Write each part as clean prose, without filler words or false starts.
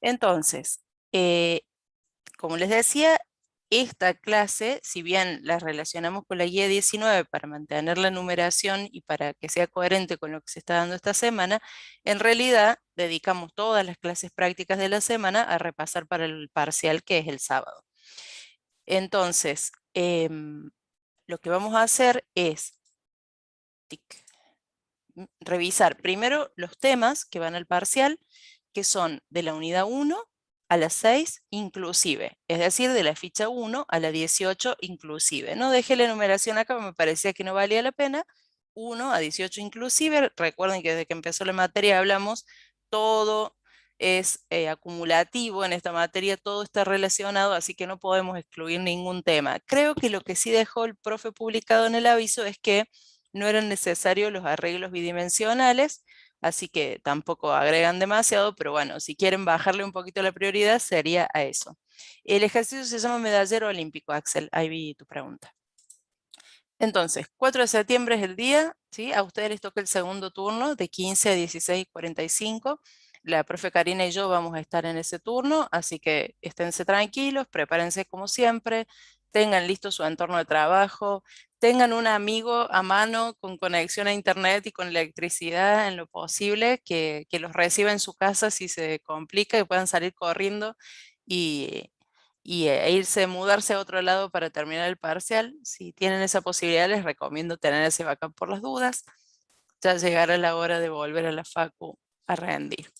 Entonces, como les decía, esta clase, si bien la relacionamos con la guía 19 para mantener la numeración y para que sea coherente con lo que se está dando esta semana, en realidad dedicamos todas las clases prácticas de la semana a repasar para el parcial que es el sábado. Entonces, lo que vamos a hacer es revisar primero los temas que van al parcial, que son de la unidad 1 a la 6 inclusive, es decir, de la ficha 1 a la 18 inclusive. No dejé la numeración acá, me parecía que no valía la pena. 1 a 18 inclusive, recuerden que desde que empezó la materia hablamos, todo es acumulativo en esta materia, todo está relacionado, así que no podemos excluir ningún tema. Creo que lo que sí dejó el profe publicado en el aviso es que no eran necesarios los arreglos bidimensionales, así que tampoco agregan demasiado, pero bueno, si quieren bajarle un poquito la prioridad sería a eso. El ejercicio se llama medallero olímpico, Axel, ahí vi tu pregunta. Entonces, 4 de septiembre es el día, ¿sí? A ustedes les toca el segundo turno de 15 a 16:45. La profe Karina y yo vamos a estar en ese turno, así que esténse tranquilos, prepárense como siempre, tengan listo su entorno de trabajo, tengan un amigo a mano con conexión a internet y con electricidad en lo posible, que los reciba en su casa si se complica y puedan salir corriendo e irse, mudarse a otro lado para terminar el parcial. Si tienen esa posibilidad, les recomiendo tener ese backup por las dudas. Ya llegará la hora de volver a la facu a rendir.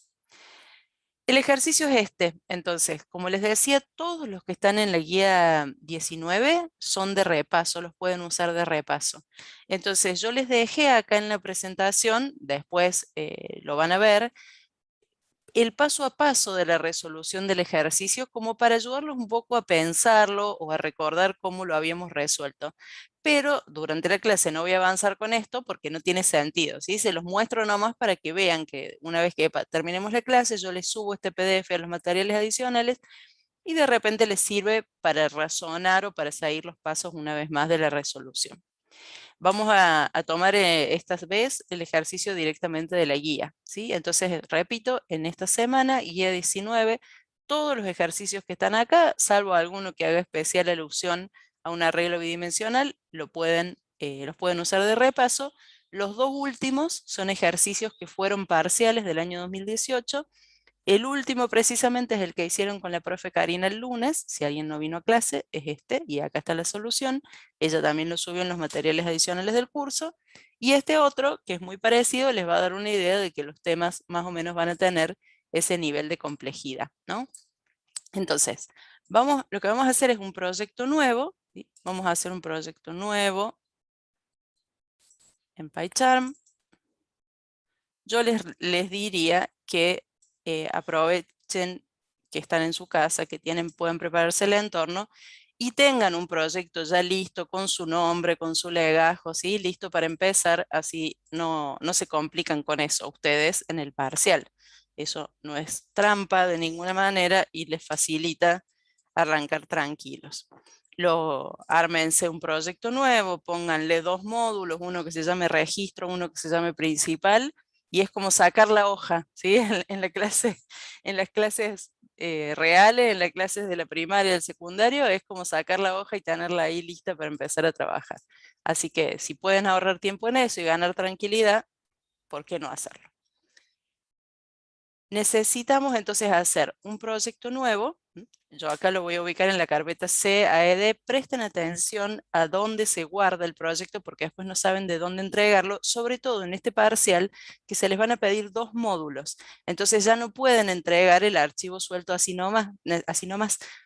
El ejercicio es este. Entonces, como les decía, todos los que están en la guía 19 son de repaso, los pueden usar de repaso. Entonces, yo les dejé acá en la presentación, después lo van a ver, el paso a paso de la resolución del ejercicio como para ayudarlos un poco a pensarlo o a recordar cómo lo habíamos resuelto. Pero durante la clase no voy a avanzar con esto porque no tiene sentido, ¿sí? Se los muestro nomás para que vean que una vez que terminemos la clase yo les subo este PDF a los materiales adicionales y de repente les sirve para razonar o para seguir los pasos una vez más de la resolución. Vamos a tomar esta vez el ejercicio directamente de la guía, ¿sí? Entonces, repito, en esta semana, guía 19, todos los ejercicios que están acá, salvo alguno que haga especial alusión a un arreglo bidimensional, los pueden usar de repaso. Los dos últimos son ejercicios que fueron parciales del año 2018. El último precisamente es el que hicieron con la profe Karina el lunes. Si alguien no vino a clase, es este, y acá está la solución. Ella también lo subió en los materiales adicionales del curso. Y este otro, que es muy parecido, les va a dar una idea de que los temas más o menos van a tener ese nivel de complejidad, ¿no? Entonces, lo que vamos a hacer es un proyecto nuevo, ¿sí? Vamos a hacer un proyecto nuevo en PyCharm. Yo les diría que aprovechen que están en su casa, que pueden prepararse el entorno y tengan un proyecto ya listo con su nombre, con su legajo, ¿sí? Listo para empezar, así no se complican con eso ustedes en el parcial. Eso no es trampa de ninguna manera y les facilita arrancar tranquilos. Ármense un proyecto nuevo, pónganle 2 módulos, uno que se llame registro, uno que se llame principal, y es como sacar la hoja, ¿sí? En la clase, en las clases reales, en las clases de la primaria y del secundario, es como sacar la hoja y tenerla ahí lista para empezar a trabajar. Así que si pueden ahorrar tiempo en eso y ganar tranquilidad, ¿por qué no hacerlo? Necesitamos entonces hacer un proyecto nuevo. Yo acá lo voy a ubicar en la carpeta CAED. Presten atención a dónde se guarda el proyecto porque después no saben de dónde entregarlo, sobre todo en este parcial que se les van a pedir 2 módulos. Entonces ya no pueden entregar el archivo suelto así nomás,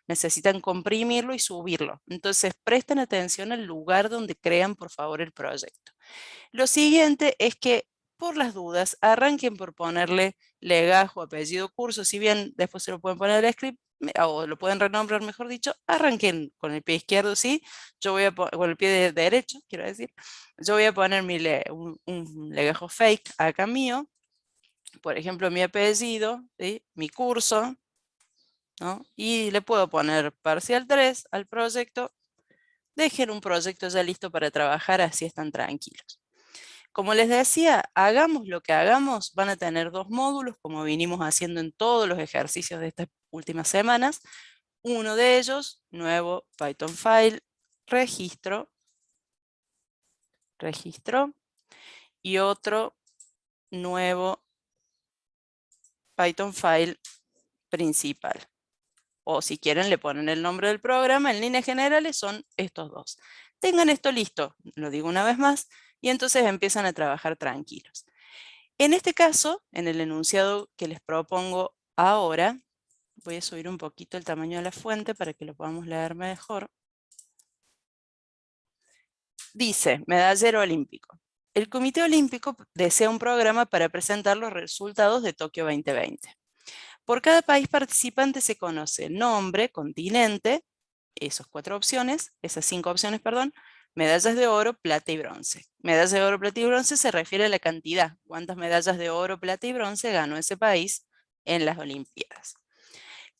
necesitan comprimirlo y subirlo. Entonces presten atención al lugar donde crean por favor el proyecto. Lo siguiente es que, por las dudas, arranquen por ponerle legajo, apellido, curso, si bien después se lo pueden poner al script, o lo pueden renombrar, mejor dicho, arranquen con el pie izquierdo, ¿sí? Yo voy a con el pie derecho, quiero decir. Yo voy a poner un legajo fake acá mío, por ejemplo, mi apellido, ¿sí? Mi curso, ¿no? Y le puedo poner parcial 3 al proyecto. Dejen un proyecto ya listo para trabajar, así están tranquilos. Como les decía, hagamos lo que hagamos, van a tener dos módulos, como vinimos haciendo en todos los ejercicios de estas últimas semanas. Uno de ellos, nuevo Python file, registro, y otro, nuevo Python file principal. O si quieren le ponen el nombre del programa, en líneas generales son estos dos. Tengan esto listo, lo digo una vez más, y entonces empiezan a trabajar tranquilos. En este caso, en el enunciado que les propongo ahora, voy a subir un poquito el tamaño de la fuente para que lo podamos leer mejor. Dice, medallero olímpico. El Comité Olímpico desea un programa para presentar los resultados de Tokio 2020. Por cada país participante se conoce nombre, continente, esas cinco opciones, perdón, medallas de oro, plata y bronce. Medallas de oro, plata y bronce se refiere a la cantidad, cuántas medallas de oro, plata y bronce ganó ese país en las Olimpiadas.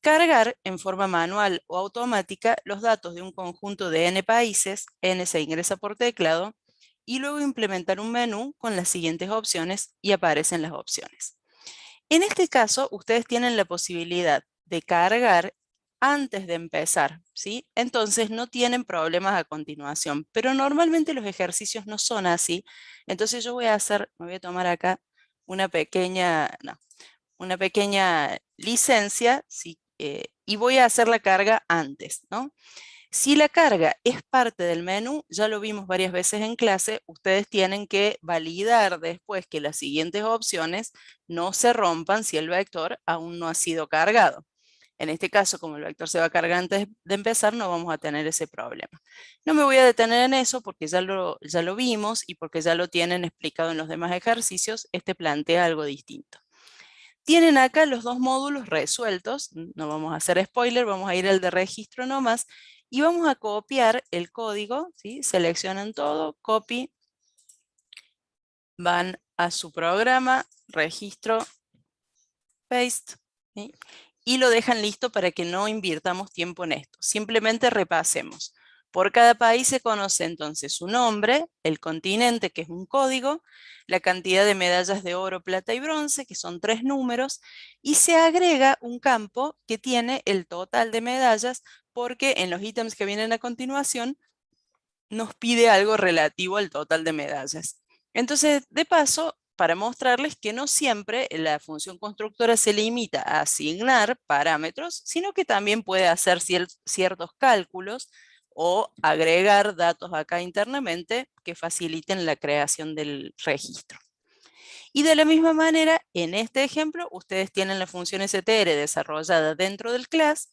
Cargar en forma manual o automática los datos de un conjunto de n países, n se ingresa por teclado, y luego implementar un menú con las siguientes opciones y aparecen las opciones. En este caso, ustedes tienen la posibilidad de cargar antes de empezar, ¿sí? Entonces no tienen problemas a continuación, pero normalmente los ejercicios no son así. Entonces yo me voy a tomar acá una pequeña licencia, ¿sí? Y voy a hacer la carga antes, ¿no? Si la carga es parte del menú, ya lo vimos varias veces en clase, ustedes tienen que validar después que las siguientes opciones no se rompan si el vector aún no ha sido cargado. En este caso, como el vector se va a cargar antes de empezar, no vamos a tener ese problema. No me voy a detener en eso porque ya lo vimos y porque ya lo tienen explicado en los demás ejercicios. Este plantea algo distinto. Tienen acá los dos módulos resueltos, no vamos a hacer spoiler, vamos a ir al de registro nomás, y vamos a copiar el código, ¿sí? Seleccionan todo, copy, van a su programa, registro, paste, ¿sí? Y lo dejan listo para que no invirtamos tiempo en esto. Simplemente repasemos. Por cada país se conoce entonces su nombre, el continente, que es un código, la cantidad de medallas de oro, plata y bronce, que son 3 números, y se agrega un campo que tiene el total de medallas, porque en los ítems que vienen a continuación nos pide algo relativo al total de medallas. Entonces, de paso, para mostrarles que no siempre la función constructora se limita a asignar parámetros, sino que también puede hacer ciertos cálculos o agregar datos acá internamente que faciliten la creación del registro. Y de la misma manera, en este ejemplo, ustedes tienen la función str desarrollada dentro del class,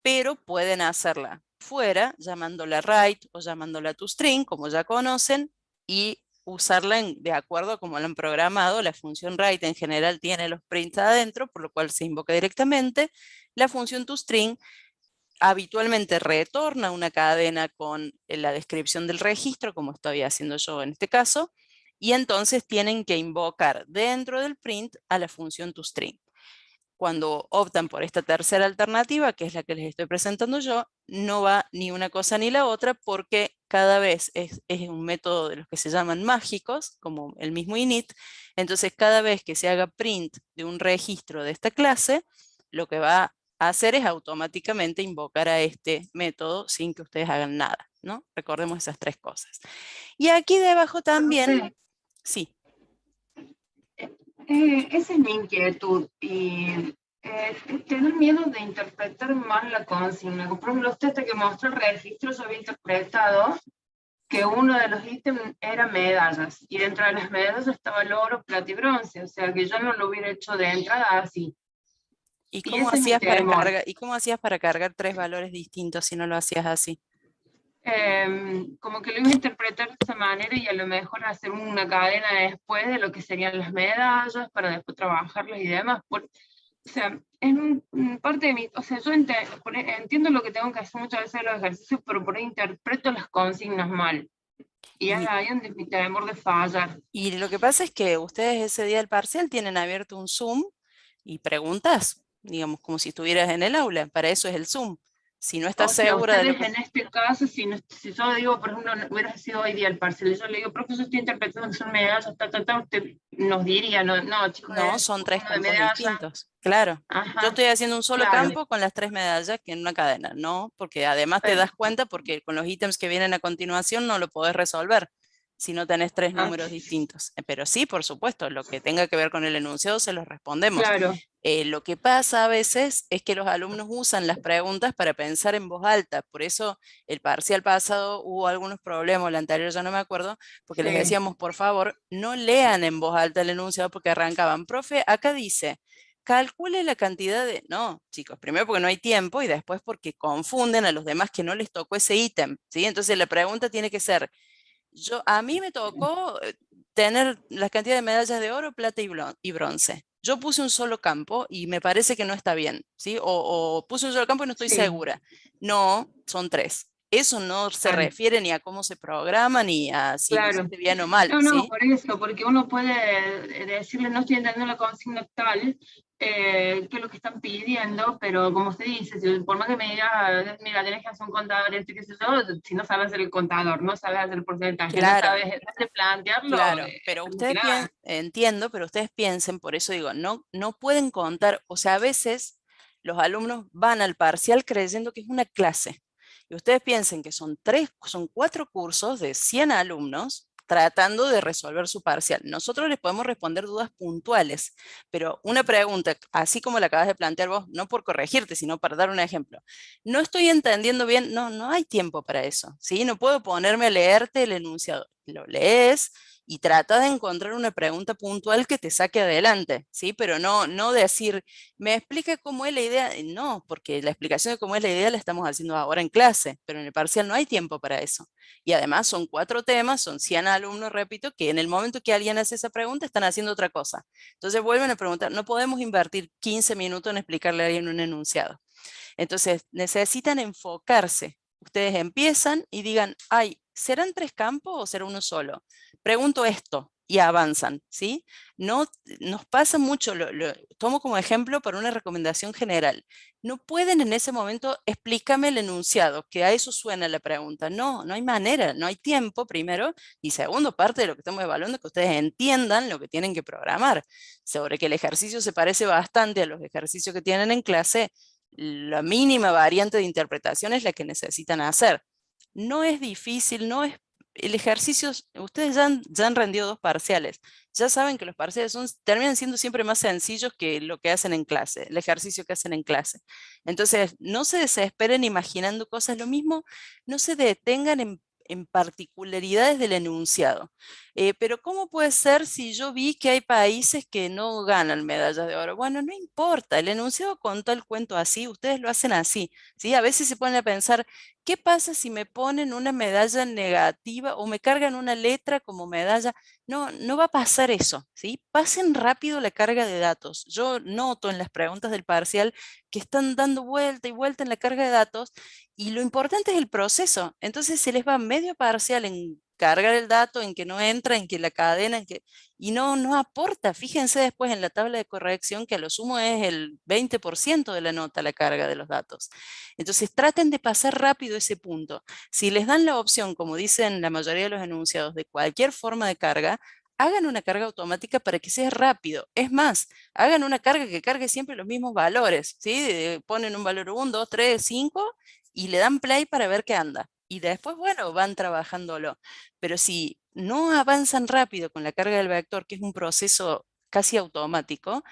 pero pueden hacerla fuera, llamándola write o llamándola toString, como ya conocen, y usarla de acuerdo a como la han programado. La función write en general tiene los prints adentro, por lo cual se invoca directamente. La función toString habitualmente retorna una cadena con la descripción del registro, como estoy haciendo yo en este caso, y entonces tienen que invocar dentro del print a la función toString. Cuando optan por esta tercera alternativa, que es la que les estoy presentando yo, no va ni una cosa ni la otra, porque cada vez es un método de los que se llaman mágicos, como el mismo init. Entonces, cada vez que se haga print de un registro de esta clase, lo que va a hacer es automáticamente invocar a este método sin que ustedes hagan nada, ¿no? Recordemos esas 3 cosas. Y aquí debajo también, sí. Esa es mi inquietud y tener miedo de interpretar mal la consigna. Por ejemplo, usted que mostró el registro, yo había interpretado que uno de los ítems era medallas y dentro de las medallas estaba el oro, plata y bronce, o sea que yo no lo hubiera hecho de entrada así. ¿Y Y cómo ese es mi hacías temor. cómo hacías para cargar 3 valores distintos si no lo hacías así? Como que lo iba a interpretar de esa manera y a lo mejor hacer una cadena después de lo que serían las medallas para después trabajarlas y demás. O sea, es parte de mi, o sea, yo entiendo lo que tengo que hacer muchas veces en los ejercicios, pero por ahí interpreto las consignas mal. Y es Y, ahí donde mi temor de fallar. y lo que pasa es que ustedes ese día del parcial tienen abierto un Zoom y preguntas, digamos, como si estuvieras en el aula. Para eso es el Zoom. Si no estás O sea, segura de lo ustedes que... en este caso, si yo digo, por ejemplo, hubiera sido hoy día el parcial, yo le digo, profe, yo estoy interpretando que son medallas, usted nos diría, no, no, chicos, No, es son tres uno de campos medalla, distintos. Claro. Yo ajá, estoy haciendo un solo claro, campo con las tres medallas que en una cadena, ¿no? Porque además te pero, das cuenta porque con los ítems que vienen a continuación no lo podés resolver si no tenés tres ah, números distintos. Pero sí, por supuesto, lo que tenga que ver con el enunciado se los respondemos. claro, Lo que pasa a veces es que los alumnos usan las preguntas para pensar en voz alta. Por eso el parcial pasado hubo algunos problemas, el anterior ya no me acuerdo, porque les sí, decíamos, por favor, no lean en voz alta el enunciado porque arrancaban. Profe, acá dice, calcule la cantidad de... No, chicos, primero porque no hay tiempo y después porque confunden a los demás que no les tocó ese ítem, ¿sí? Entonces la pregunta tiene que ser, a mí me tocó tener la cantidad de medallas de oro, plata y bronce. Yo puse un solo campo y me parece que no está bien, ¿sí? O puse un solo campo y no estoy sí, segura. No, son tres. Eso no se claro. refiere ni a cómo se programa ni a si lo Claro. hiciste bien o mal, No, no, ¿sí? por eso, porque uno puede decirle, no estoy entendiendo la consigna tal, qué es lo que están pidiendo, pero como usted dice, por más que me diga, mira, tenés que hacer un contador, qué sé yo, si no sabes hacer el contador, no sabes hacer el porcentaje, no Claro, sabes de plantearlo, claro, pero como que ustedes nada. entiendo, pero ustedes piensen, por eso digo, no pueden contar, o sea, a veces los alumnos van al parcial creyendo que es una clase. Y ustedes piensen que son 4 cursos de 100 alumnos tratando de resolver su parcial. Nosotros les podemos responder dudas puntuales, pero una pregunta, así como la acabas de plantear vos, no por corregirte, sino para dar un ejemplo. No estoy entendiendo bien, no hay tiempo para eso, ¿sí? No puedo ponerme a leerte el enunciado. Lo lees y trata de encontrar una pregunta puntual que te saque adelante, ¿sí? Pero no decir, me explica cómo es la idea. No, porque la explicación de cómo es la idea la estamos haciendo ahora en clase, pero en el parcial no hay tiempo para eso. Y además son 4 temas, son 100 alumnos, repito, que en el momento que alguien hace esa pregunta están haciendo otra cosa. Entonces vuelven a preguntar, no podemos invertir 15 minutos en explicarle a alguien un enunciado. Entonces, necesitan enfocarse. Ustedes empiezan y digan, ay, ¿serán 3 campos o será uno solo? Pregunto esto y avanzan, ¿sí? No nos pasa mucho, lo tomo como ejemplo para una recomendación general. No pueden en ese momento explícame el enunciado, que a eso suena la pregunta. No hay manera, no hay tiempo, primero, y segundo, parte de lo que estamos evaluando es que ustedes entiendan lo que tienen que programar. Sobre que el ejercicio se parece bastante a los ejercicios que tienen en clase, la mínima variante de interpretación es la que necesitan hacer. No es difícil, no es... El ejercicio, ustedes ya han rendido 2 parciales, ya saben que los parciales terminan siendo siempre más sencillos que lo que hacen en clase, el ejercicio que hacen en clase. Entonces, no se desesperen imaginando cosas, lo mismo, no se detengan en particularidades del enunciado. Pero ¿cómo puede ser si yo vi que hay países que no ganan medallas de oro? Bueno, no importa, el enunciado contó el cuento así, ustedes lo hacen así, ¿sí? A veces se ponen a pensar, ¿qué pasa si me ponen una medalla negativa o me cargan una letra como medalla? No va a pasar eso, ¿sí? Pasen rápido la carga de datos. Yo noto en las preguntas del parcial que están dando vuelta y vuelta en la carga de datos y lo importante es el proceso. Entonces se les va medio parcial en cargar el dato, en que no entra, en que la cadena, y no aporta. Fíjense después en la tabla de corrección que a lo sumo es el 20% de la nota la carga de los datos. Entonces traten de pasar rápido ese punto. Si les dan la opción, como dicen la mayoría de los enunciados, de cualquier forma de carga, hagan una carga automática para que sea rápido. Es más, hagan una carga que cargue siempre los mismos valores, ¿sí? Ponen un valor 1, 2, 3, 5 y le dan play para ver qué anda. Y después, bueno, van trabajándolo. Pero si no avanzan rápido con la carga del vector, que es un proceso casi automático,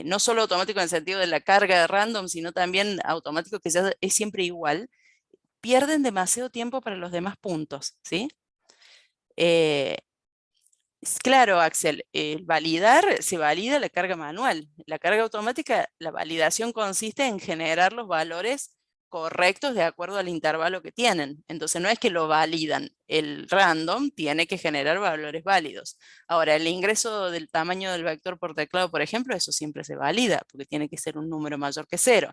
no solo automático en el sentido de la carga de random, sino también automático que ya es siempre igual, pierden demasiado tiempo para los demás puntos, ¿sí? Eh, Claro, Axel, el validar se valida la carga manual. La carga automática, la validación consiste en generar los valores correctos de acuerdo al intervalo que tienen. Entonces no es que lo validan, el random tiene que generar valores válidos. Ahora, el ingreso del tamaño del vector por teclado, por ejemplo, eso siempre se valida porque tiene que ser un número mayor que 0.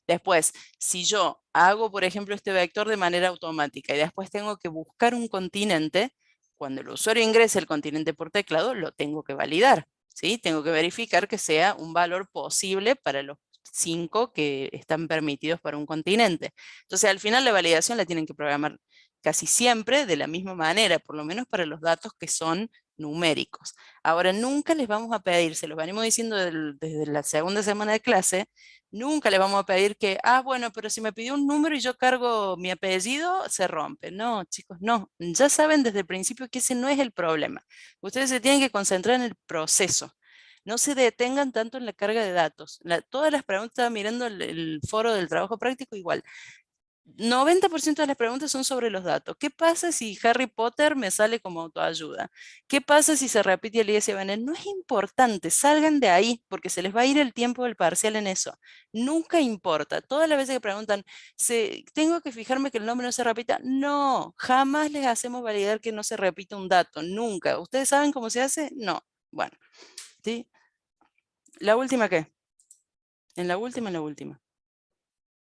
Después, si yo hago, por ejemplo, este vector de manera automática y después tengo que buscar un continente, cuando el usuario ingrese el continente por teclado, lo tengo que validar, ¿sí? Tengo que verificar que sea un valor posible para los 5 que están permitidos para un continente. Entonces al final la validación la tienen que programar casi siempre de la misma manera, por lo menos para los datos que son numéricos. Ahora, nunca les vamos a pedir, se los venimos diciendo desde la segunda semana de clase, nunca les vamos a pedir que, bueno, pero si me pidió un número y yo cargo mi apellido, se rompe. No, chicos, no. Ya saben desde el principio que ese no es el problema. Ustedes se tienen que concentrar en el proceso. No se detengan tanto en la carga de datos. Todas las preguntas, estaba mirando el foro del trabajo práctico igual. 90% de las preguntas son sobre los datos. ¿Qué pasa si Harry Potter me sale como autoayuda? ¿Qué pasa si se repite Elías y Banel? No es importante, salgan de ahí, porque se les va a ir el tiempo del parcial en eso. Nunca importa. Todas las veces que preguntan, ¿tengo que fijarme que el nombre no se repita? No, jamás les hacemos validar que no se repita un dato, nunca. ¿Ustedes saben cómo se hace? No. Bueno, ¿sí? ¿La última qué? ¿En la última, en la última?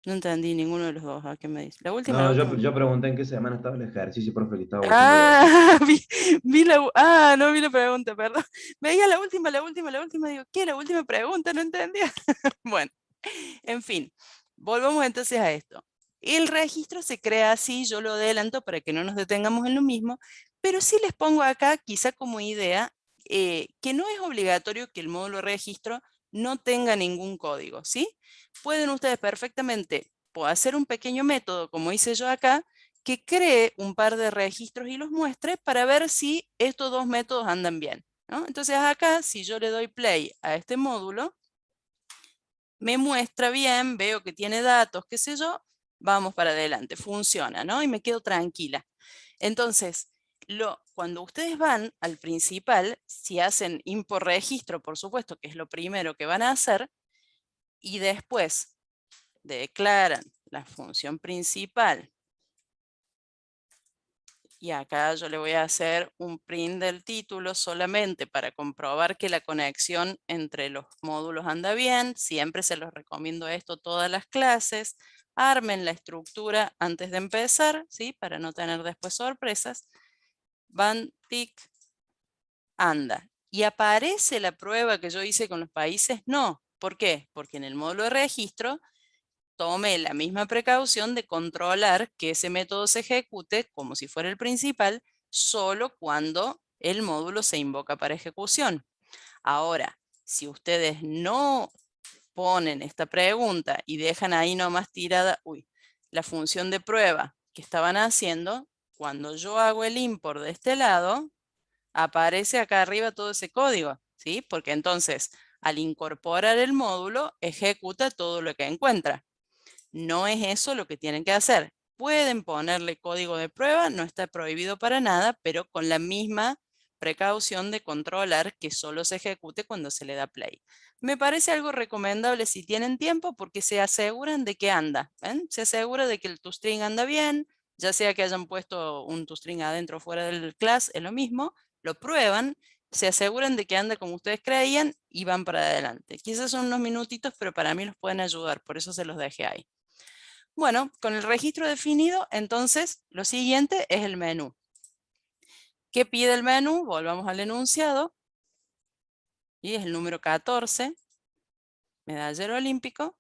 No entendí ninguno de los dos. ¿A qué me dice? ¿La última, la No, última? yo pregunté en qué semana estaba el ejercicio, profe, que estaba volviendo de vacaciones. Ah, no vi la pregunta, perdón. Veía la última, digo, ¿qué? La última pregunta, no entendía. Bueno, en fin, volvamos entonces a esto. El registro se crea así, yo lo adelanto para que no nos detengamos en lo mismo, pero sí les pongo acá, quizá como idea, que no es obligatorio que el módulo de registro no tenga ningún código, ¿sí? Pueden ustedes perfectamente hacer un pequeño método, como hice yo acá, que cree un par de registros y los muestre para ver si estos dos métodos andan bien, ¿no? Entonces acá, si yo le doy play a este módulo, me muestra bien, veo que tiene datos, qué sé yo, vamos para adelante, funciona, ¿no? Y me quedo tranquila. Entonces, cuando ustedes van al principal, si hacen import registro, por supuesto, que es lo primero que van a hacer, y después declaran la función principal, y acá yo le voy a hacer un print del título solamente para comprobar que la conexión entre los módulos anda bien. Siempre se los recomiendo esto todas las clases. Armen la estructura antes de empezar, ¿sí? Para no tener después sorpresas. Van, tic, anda. ¿Y aparece la prueba que yo hice con los países? No. ¿Por qué? Porque en el módulo de registro tome la misma precaución de controlar que ese método se ejecute como si fuera el principal, solo cuando el módulo se invoca para ejecución. Ahora, si ustedes no ponen esta pregunta y dejan ahí nomás tirada, la función de prueba que estaban haciendo, cuando yo hago el import de este lado, aparece acá arriba todo ese código, ¿sí? Porque entonces, al incorporar el módulo, ejecuta todo lo que encuentra. No es eso lo que tienen que hacer. Pueden ponerle código de prueba, no está prohibido para nada, pero con la misma precaución de controlar que solo se ejecute cuando se le da play. Me parece algo recomendable si tienen tiempo porque se aseguran de que anda. ¿Ven? Se asegura de que el toString anda bien, ya sea que hayan puesto un toString adentro o fuera del class, es lo mismo, lo prueban, se aseguran de que anda como ustedes creían y van para adelante. Quizás son unos minutitos, pero para mí los pueden ayudar, por eso se los dejé ahí. Bueno, con el registro definido, entonces lo siguiente es el menú. ¿Qué pide el menú? Volvamos al enunciado. Y es el número 14, medallero olímpico.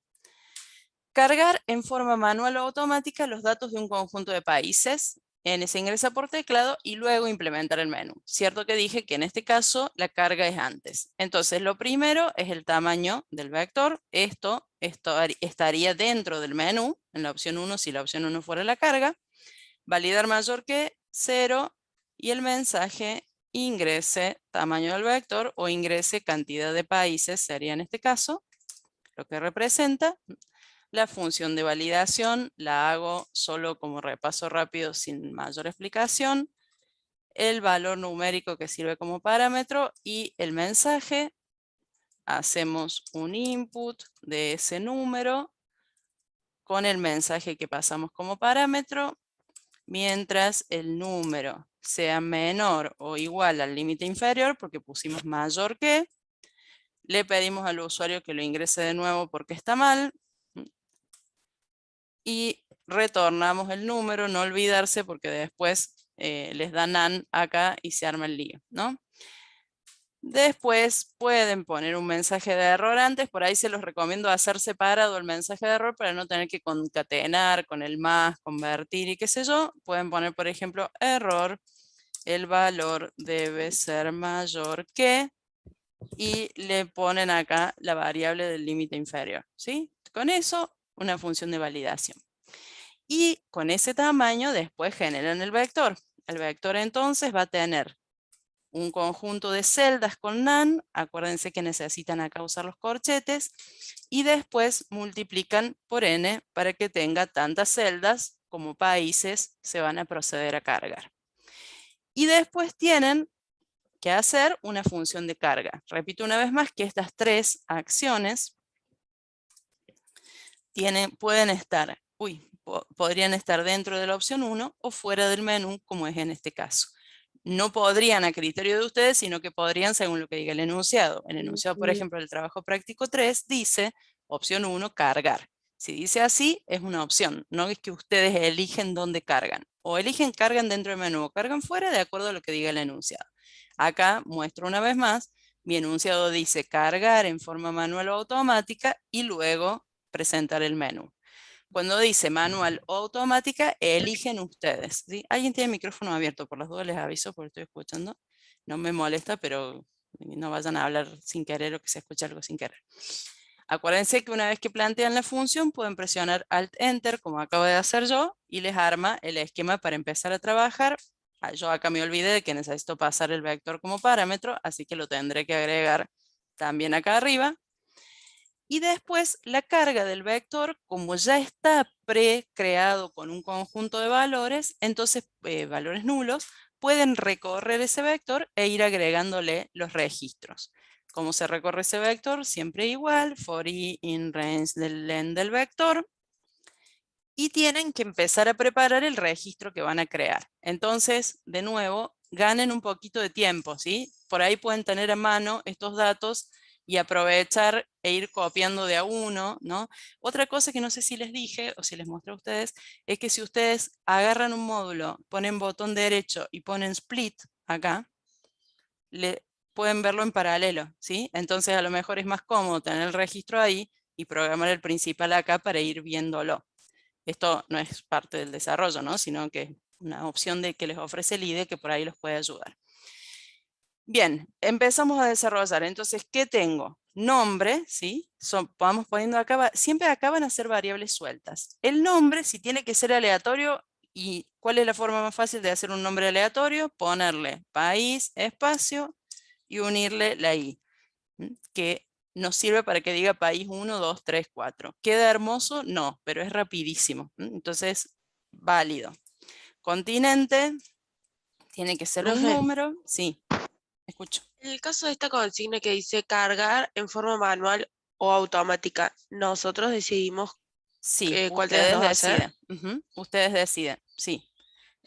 Cargar en forma manual o automática los datos de un conjunto de países. Se ingresa por teclado y luego implementar el menú. Cierto que dije que en este caso la carga es antes. Entonces lo primero es el tamaño del vector. Esto estaría dentro del menú, en la opción 1 si la opción 1 fuera la carga. Validar mayor que 0 y el mensaje ingrese tamaño del vector o ingrese cantidad de países, sería en este caso, lo que representa. La función de validación la hago solo como repaso rápido sin mayor explicación. El valor numérico que sirve como parámetro y el mensaje. Hacemos un input de ese número con el mensaje que pasamos como parámetro. Mientras el número sea menor o igual al límite inferior, porque pusimos mayor que, le pedimos al usuario que lo ingrese de nuevo porque está mal. Y retornamos el número, no olvidarse porque después les da NaN acá y se arma el lío, ¿no? Después pueden poner un mensaje de error antes, por ahí se los recomiendo hacer separado el mensaje de error para no tener que concatenar con el más, convertir y qué sé yo. Pueden poner, por ejemplo, error, el valor debe ser mayor que, y le ponen acá la variable del límite inferior, ¿sí? Con eso, una función de validación. Y con ese tamaño después generan el vector. El vector entonces va a tener un conjunto de celdas con NaN, acuérdense que necesitan acá usar los corchetes, y después multiplican por n para que tenga tantas celdas como países se van a proceder a cargar. Y después tienen que hacer una función de carga. Repito una vez más que estas tres acciones pueden estar, podrían estar dentro de la opción 1 o fuera del menú, como es en este caso. No podrían a criterio de ustedes, sino que podrían según lo que diga el enunciado. El enunciado, por ejemplo, del trabajo práctico 3 dice, opción 1, cargar. Si dice así, es una opción. No es que ustedes eligen dónde cargan. O eligen cargan dentro del menú o cargan fuera de acuerdo a lo que diga el enunciado. Acá muestro una vez más, mi enunciado dice cargar en forma manual o automática y luego presentar el menú. Cuando dice manual o automática, eligen ustedes, ¿sí? Alguien tiene el micrófono abierto, por las dudas les aviso porque estoy escuchando. No me molesta, pero no vayan a hablar sin querer o que se escuche algo sin querer. Acuérdense que una vez que plantean la función, pueden presionar Alt-Enter, como acabo de hacer yo, y les arma el esquema para empezar a trabajar. Yo acá me olvidé de que necesito pasar el vector como parámetro, así que lo tendré que agregar también acá arriba. Y después la carga del vector, como ya está pre-creado con un conjunto de valores, entonces valores nulos, pueden recorrer ese vector e ir agregándole los registros. ¿Cómo se recorre ese vector? Siempre igual, for i in range del len del vector. Y tienen que empezar a preparar el registro que van a crear. Entonces, de nuevo, ganen un poquito de tiempo, ¿sí? Por ahí pueden tener a mano estos datos y aprovechar e ir copiando de a uno, ¿no? Otra cosa que no sé si les dije o si les mostré a ustedes, es que si ustedes agarran un módulo, ponen botón derecho y ponen split acá, pueden verlo en paralelo, ¿sí? Entonces a lo mejor es más cómodo tener el registro ahí y programar el principal acá para ir viéndolo. Esto no es parte del desarrollo, ¿no? Sino que es una opción que les ofrece el IDE que por ahí los puede ayudar. Bien, empezamos a desarrollar. Entonces, ¿qué tengo? Nombre, ¿sí? Vamos poniendo acá, siempre acá van a ser variables sueltas. El nombre, si tiene que ser aleatorio, ¿y cuál es la forma más fácil de hacer un nombre aleatorio? Ponerle país, espacio y unirle la I, que nos sirve para que diga país 1, 2, 3, 4. ¿Queda hermoso? No, pero es rapidísimo. Entonces, válido. Continente, tiene que ser un número. Sí, escucho. En el caso de esta consigna que dice cargar en forma manual o automática, nosotros decidimos cuál de las dos hacer. Ustedes deciden, sí.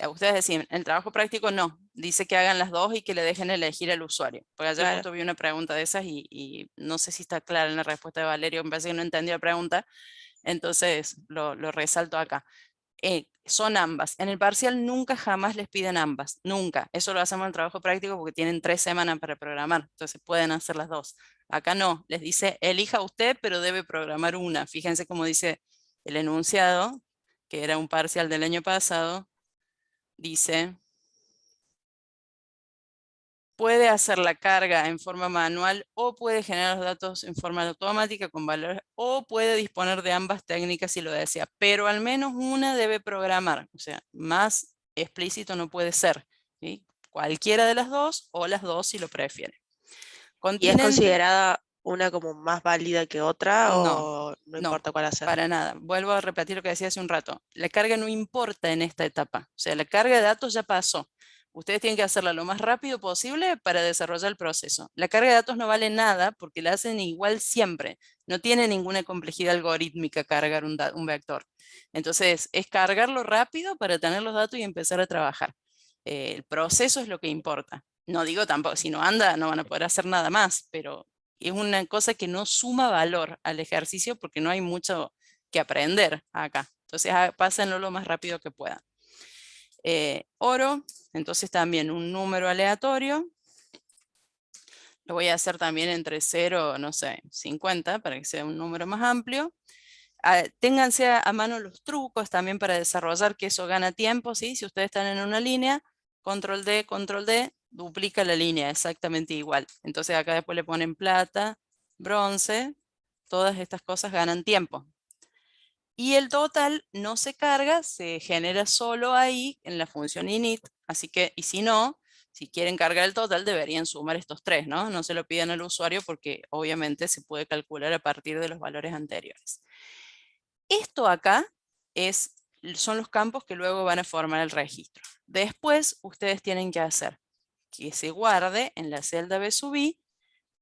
Ustedes deciden, el trabajo práctico no, dice que hagan las dos y que le dejen elegir al usuario. Porque ayer justo vi una pregunta de esas y no sé si está clara en la respuesta de Valerio, me parece que no entendió la pregunta, entonces lo resalto acá. Son ambas. En el parcial nunca jamás les piden ambas, nunca. Eso lo hacemos en el trabajo práctico porque tienen 3 semanas para programar, entonces pueden hacer las dos. Acá no, les dice elija usted, pero debe programar una. Fíjense cómo dice el enunciado, que era un parcial del año pasado, dice, puede hacer la carga en forma manual o puede generar los datos en forma automática con valores o puede disponer de ambas técnicas si lo desea, pero al menos una debe programar, o sea, más explícito no puede ser, ¿sí? Cualquiera de las dos o las dos si lo prefiere. ¿Y es considerada una como más válida que otra o no importa cuál hacer? Para nada. Vuelvo a repetir lo que decía hace un rato. La carga no importa en esta etapa. O sea, la carga de datos ya pasó. Ustedes tienen que hacerla lo más rápido posible para desarrollar el proceso. La carga de datos no vale nada porque la hacen igual siempre. No tiene ninguna complejidad algorítmica cargar un vector. Entonces, es cargarlo rápido para tener los datos y empezar a trabajar. El proceso es lo que importa. No digo tampoco, si no anda, no van a poder hacer nada más, pero es una cosa que no suma valor al ejercicio porque no hay mucho que aprender acá. Entonces, pásenlo lo más rápido que puedan. Oro, entonces también un número aleatorio. Lo voy a hacer también entre 0, no sé, 50, para que sea un número más amplio. Ténganse a mano los trucos también para desarrollar, que eso gana tiempo, ¿sí? Si ustedes están en una línea, control D, duplica la línea exactamente igual. Entonces acá después le ponen plata, bronce, todas estas cosas ganan tiempo. Y el total no se carga, se genera solo ahí en la función init, así que, y si no, si quieren cargar el total deberían sumar estos tres, ¿no? No se lo pidan al usuario porque obviamente se puede calcular a partir de los valores anteriores. Esto acá son los campos que luego van a formar el registro. Después ustedes tienen que hacer que se guarde en la celda B sub i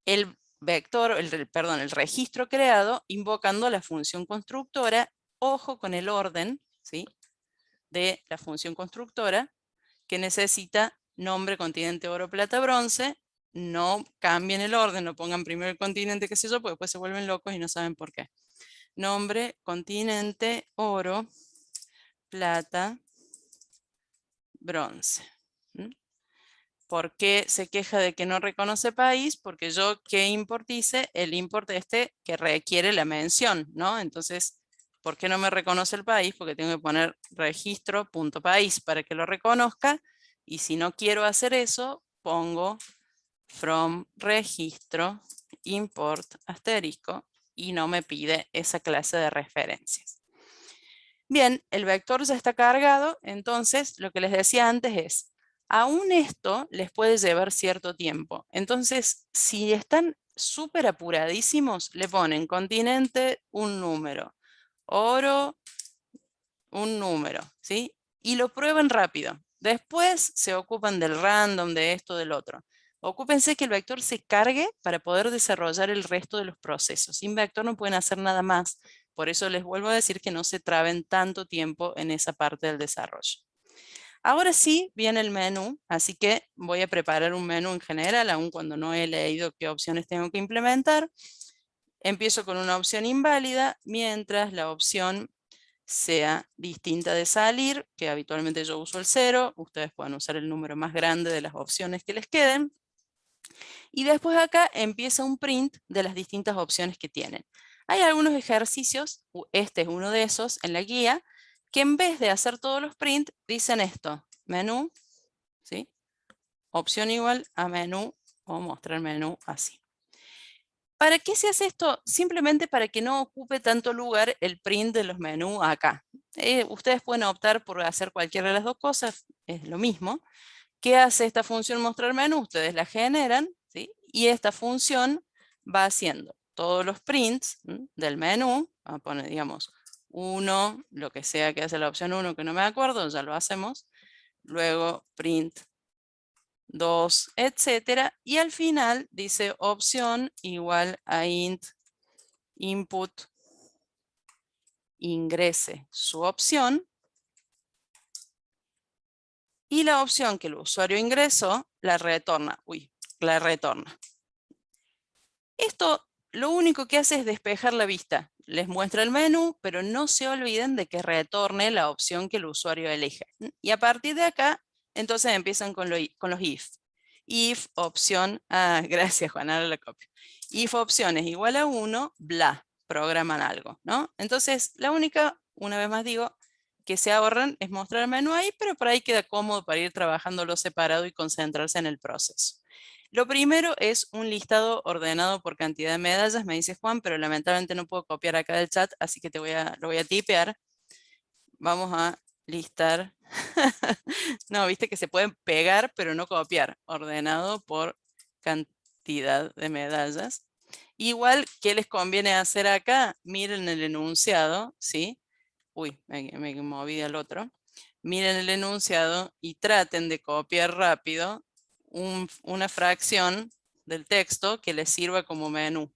el vector, el registro creado invocando la función constructora. Ojo con el orden, ¿sí?, de la función constructora, que necesita nombre, continente, oro, plata, bronce. No cambien el orden, no pongan primero el continente, qué sé yo, porque después se vuelven locos y no saben por qué. Nombre, continente, oro, plata, bronce. ¿Por qué se queja de que no reconoce país? Porque yo, ¿qué import hice? El import que requiere la mención, ¿no? Entonces, ¿por qué no me reconoce el país? Porque tengo que poner registro.país para que lo reconozca. Y si no quiero hacer eso, pongo from registro import asterisco y no me pide esa clase de referencias. Bien, el vector ya está cargado, entonces lo que les decía antes es, aún esto les puede llevar cierto tiempo. Entonces, si están súper apuradísimos, le ponen continente, un número, oro, un número, ¿sí? Y lo prueban rápido. Después se ocupan del random, de esto, del otro. Ocúpense que el vector se cargue para poder desarrollar el resto de los procesos. Sin vector no pueden hacer nada más. Por eso les vuelvo a decir que no se traben tanto tiempo en esa parte del desarrollo. Ahora sí viene el menú, así que voy a preparar un menú en general, aun cuando no he leído qué opciones tengo que implementar. Empiezo con una opción inválida, mientras la opción sea distinta de salir, que habitualmente yo uso el 0, ustedes pueden usar el número más grande de las opciones que les queden. Y después acá empieza un print de las distintas opciones que tienen. Hay algunos ejercicios, este es uno de esos en la guía, que en vez de hacer todos los prints, dicen esto, menú, ¿sí?, opción igual a menú, o mostrar menú así. ¿Para qué se hace esto? Simplemente para que no ocupe tanto lugar el print de los menús acá. Ustedes pueden optar por hacer cualquiera de las dos cosas, es lo mismo. ¿Qué hace esta función mostrar menú? Ustedes la generan, ¿sí?, y esta función va haciendo todos los prints del menú. Vamos a poner, digamos, 1, lo que sea que hace la opción 1, que no me acuerdo, ya lo hacemos. Luego print 2, etcétera. Y al final dice opción igual a int input ingrese su opción. Y la opción que el usuario ingresó la retorna. La retorna. Esto lo único que hace es despejar la vista. Les muestra el menú, pero no se olviden de que retorne la opción que el usuario elige. Y a partir de acá, entonces empiezan con los if. If opción, gracias Juan, ahora la copio. If opción es igual a 1, bla, programan algo, ¿no? Entonces, la única, una vez más digo, que se ahorran es mostrar el menú ahí, pero por ahí queda cómodo para ir trabajándolo separado y concentrarse en el proceso. Lo primero es un listado ordenado por cantidad de medallas, me dice Juan, pero lamentablemente no puedo copiar acá del chat, así que lo voy a tipear. Vamos a listar. No, viste que se pueden pegar, pero no copiar. Ordenado por cantidad de medallas. Igual, ¿qué les conviene hacer acá? Miren el enunciado, ¿sí? Me moví al otro. Miren el enunciado y traten de copiar rápido una fracción del texto que les sirva como menú,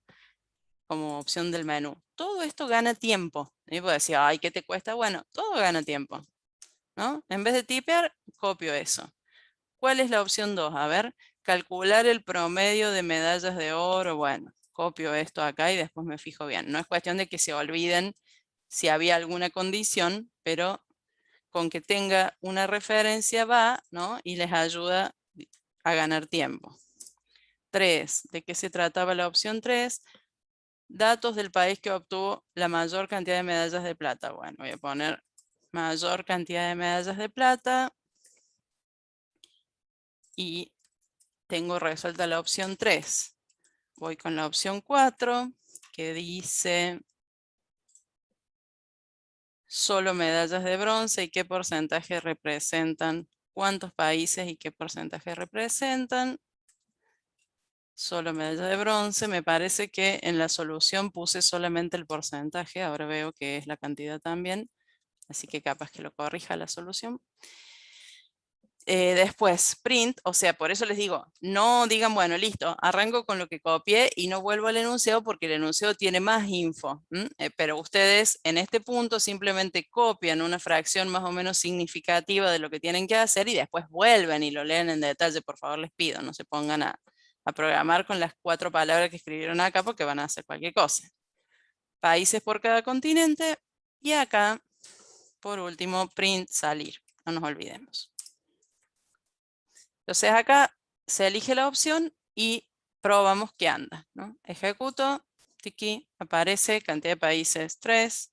como opción del menú. Todo esto gana tiempo. Y puedo decir, ay, ¿qué te cuesta? Bueno, todo gana tiempo, ¿no? En vez de tipear, copio eso. ¿Cuál es la opción 2? A ver, calcular el promedio de medallas de oro. Bueno, copio esto acá y después me fijo bien. No es cuestión de que se olviden si había alguna condición, pero con que tenga una referencia va, ¿no? Y les ayuda a ganar tiempo. 3. ¿De qué se trataba la opción 3? Datos del país que obtuvo la mayor cantidad de medallas de plata. Bueno, voy a poner mayor cantidad de medallas de plata. Y tengo resuelta la opción 3. Voy con la opción 4, que dice solo medallas de bronce y qué porcentaje representan, cuántos países y qué porcentaje representan. Solo medalla de bronce. Me parece que en la solución puse solamente el porcentaje. Ahora veo que es la cantidad también. Así que capaz que lo corrija la solución. Después, print, o sea, por eso les digo, no digan, bueno, listo, arranco con lo que copié y no vuelvo al enunciado porque el enunciado tiene más info. Pero ustedes en este punto simplemente copian una fracción más o menos significativa de lo que tienen que hacer y después vuelven y lo leen en detalle, por favor les pido, no se pongan a programar con las 4 palabras que escribieron acá porque van a hacer cualquier cosa. Países por cada continente y acá, por último, print salir, no nos olvidemos. Entonces acá se elige la opción y probamos que anda, ¿no? Ejecuto, tiki, aparece cantidad de países 3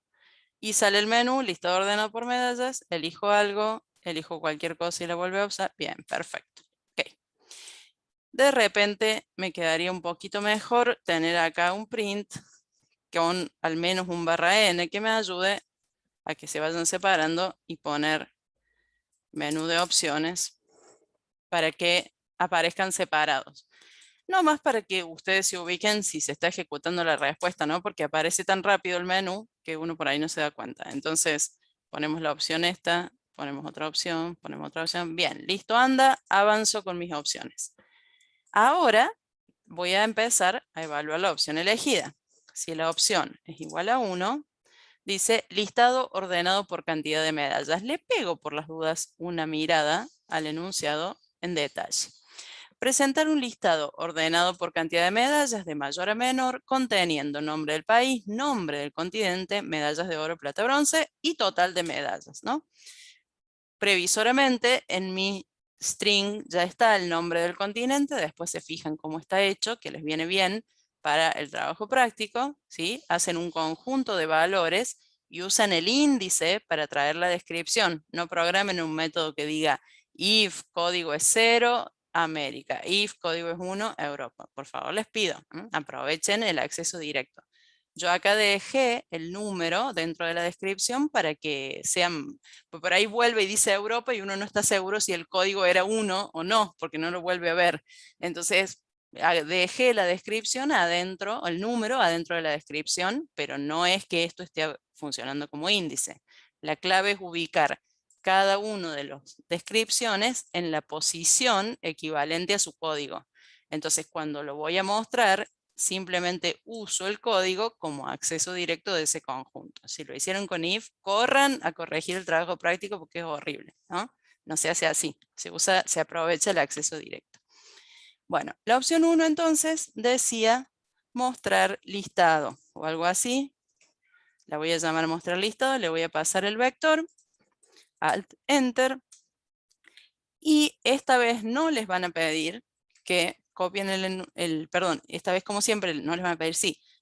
y sale el menú, listado ordenado por medallas, elijo algo, elijo cualquier cosa y la vuelvo a usar. Bien, perfecto. Okay. De repente me quedaría un poquito mejor tener acá un print con al menos un /n que me ayude a que se vayan separando y poner menú de opciones para que aparezcan separados. No más para que ustedes se ubiquen si se está ejecutando la respuesta, ¿no? Porque aparece tan rápido el menú que uno por ahí no se da cuenta. Entonces, ponemos la opción esta, ponemos otra opción, ponemos otra opción. Bien, listo, anda, avanzo con mis opciones. Ahora voy a empezar a evaluar la opción elegida. Si la opción es igual a 1, dice listado ordenado por cantidad de medallas. Le pego por las dudas una mirada al enunciado en detalle. Presentar un listado ordenado por cantidad de medallas de mayor a menor, conteniendo nombre del país, nombre del continente, medallas de oro, plata, bronce y total de medallas, ¿no? Previsoramente en mi string ya está el nombre del continente, después se fijan cómo está hecho, que les viene bien para el trabajo práctico, ¿sí? Hacen un conjunto de valores y usan el índice para traer la descripción. No programen un método que diga if código es 0, América, if código es 1, Europa. Por favor les pido, aprovechen el acceso directo. Yo acá dejé el número dentro de la descripción para que sean, pues por ahí vuelve y dice Europa y uno no está seguro si el código era 1 o no, porque no lo vuelve a ver. Entonces dejé la descripción adentro, el número adentro de la descripción, pero no es que esto esté funcionando como índice. La clave es ubicar cada uno de las descripciones en la posición equivalente a su código. Entonces cuando lo voy a mostrar, simplemente uso el código como acceso directo de ese conjunto. Si lo hicieron con if, corran a corregir el trabajo práctico porque es horrible, ¿no? No se hace así, se aprovecha el acceso directo. Bueno, la opción 1 entonces decía mostrar listado o algo así. La voy a llamar mostrar listado, le voy a pasar el vector, Alt, Enter. Y esta vez no les van a pedir que copien perdón, esta vez como siempre no les van a pedir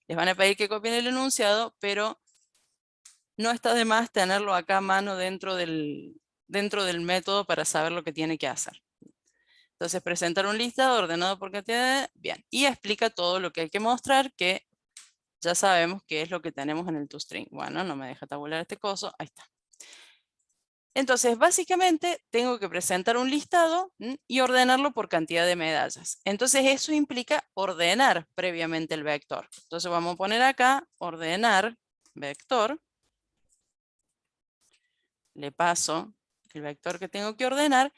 les van a pedir que copien el enunciado, pero no está de más tenerlo acá a mano dentro del método para saber lo que tiene que hacer. Entonces presentar un listado ordenado por cantidad de, bien, y explica todo lo que hay que mostrar, que ya sabemos qué es lo que tenemos en el toString. Bueno, no me deja tabular este coso, ahí está. Entonces, básicamente, tengo que presentar un listado y ordenarlo por cantidad de medallas. Entonces, eso implica ordenar previamente el vector. Entonces, vamos a poner acá, ordenar vector. Le paso el vector que tengo que ordenar.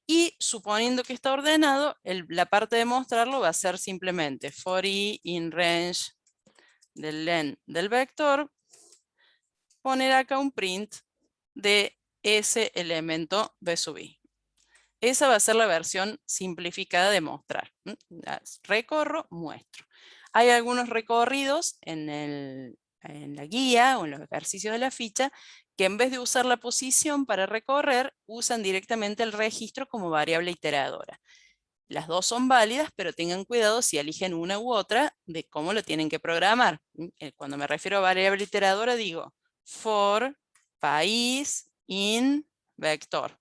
Y suponiendo que está ordenado, la parte de mostrarlo va a ser simplemente for i in range del len del vector. Poner acá un print de ese elemento b sub i. Esa va a ser la versión simplificada de mostrar. Recorro, muestro. Hay algunos recorridos en la guía o en los ejercicios de la ficha que en vez de usar la posición para recorrer, usan directamente el registro como variable iteradora. Las dos son válidas, pero tengan cuidado si eligen una u otra de cómo lo tienen que programar. Cuando me refiero a variable iteradora digo for país in vector.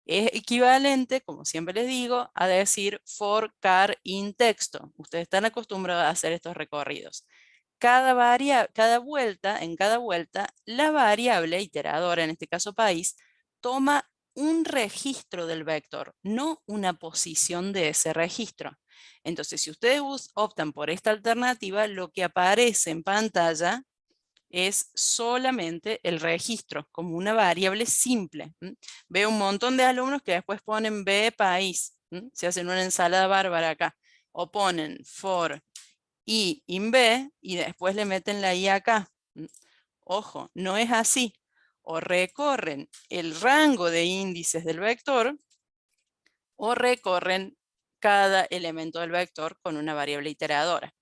Es equivalente, como siempre les digo, a decir for car in texto. Ustedes están acostumbrados a hacer estos recorridos. En cada vuelta, la variable iteradora, en este caso país, toma un registro del vector, no una posición de ese registro. Entonces, si ustedes optan por esta alternativa, lo que aparece en pantalla es solamente el registro, como una variable simple. Veo un montón de alumnos que después ponen B país, se hacen una ensalada bárbara acá, o ponen for I in B y después le meten la I acá. Ojo, no es así. O recorren el rango de índices del vector o recorren cada elemento del vector con una variable iteradora.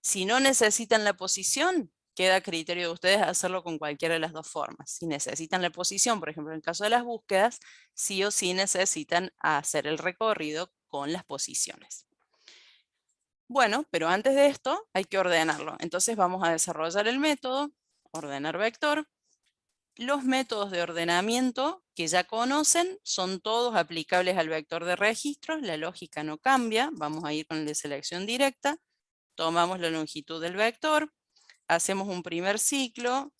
Si no necesitan la posición, queda a criterio de ustedes hacerlo con cualquiera de las dos formas. Si necesitan la posición, por ejemplo, en el caso de las búsquedas, sí o sí necesitan hacer el recorrido con las posiciones. Bueno, pero antes de esto hay que ordenarlo. Entonces vamos a desarrollar el método, ordenar vector. Los métodos de ordenamiento que ya conocen son todos aplicables al vector de registros. La lógica no cambia. Vamos a ir con el de selección directa. Tomamos la longitud del vector. Hacemos un primer ciclo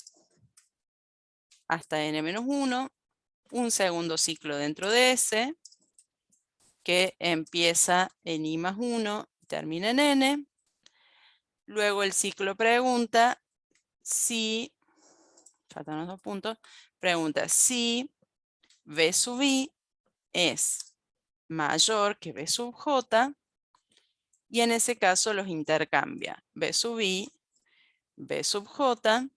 hasta n-1. Un segundo ciclo dentro de ese que empieza en i+1 y termina en n. Luego el ciclo pregunta si, faltan los 2 puntos, pregunta si B sub I es mayor que B sub J, y en ese caso los intercambia. B sub I, B sub J,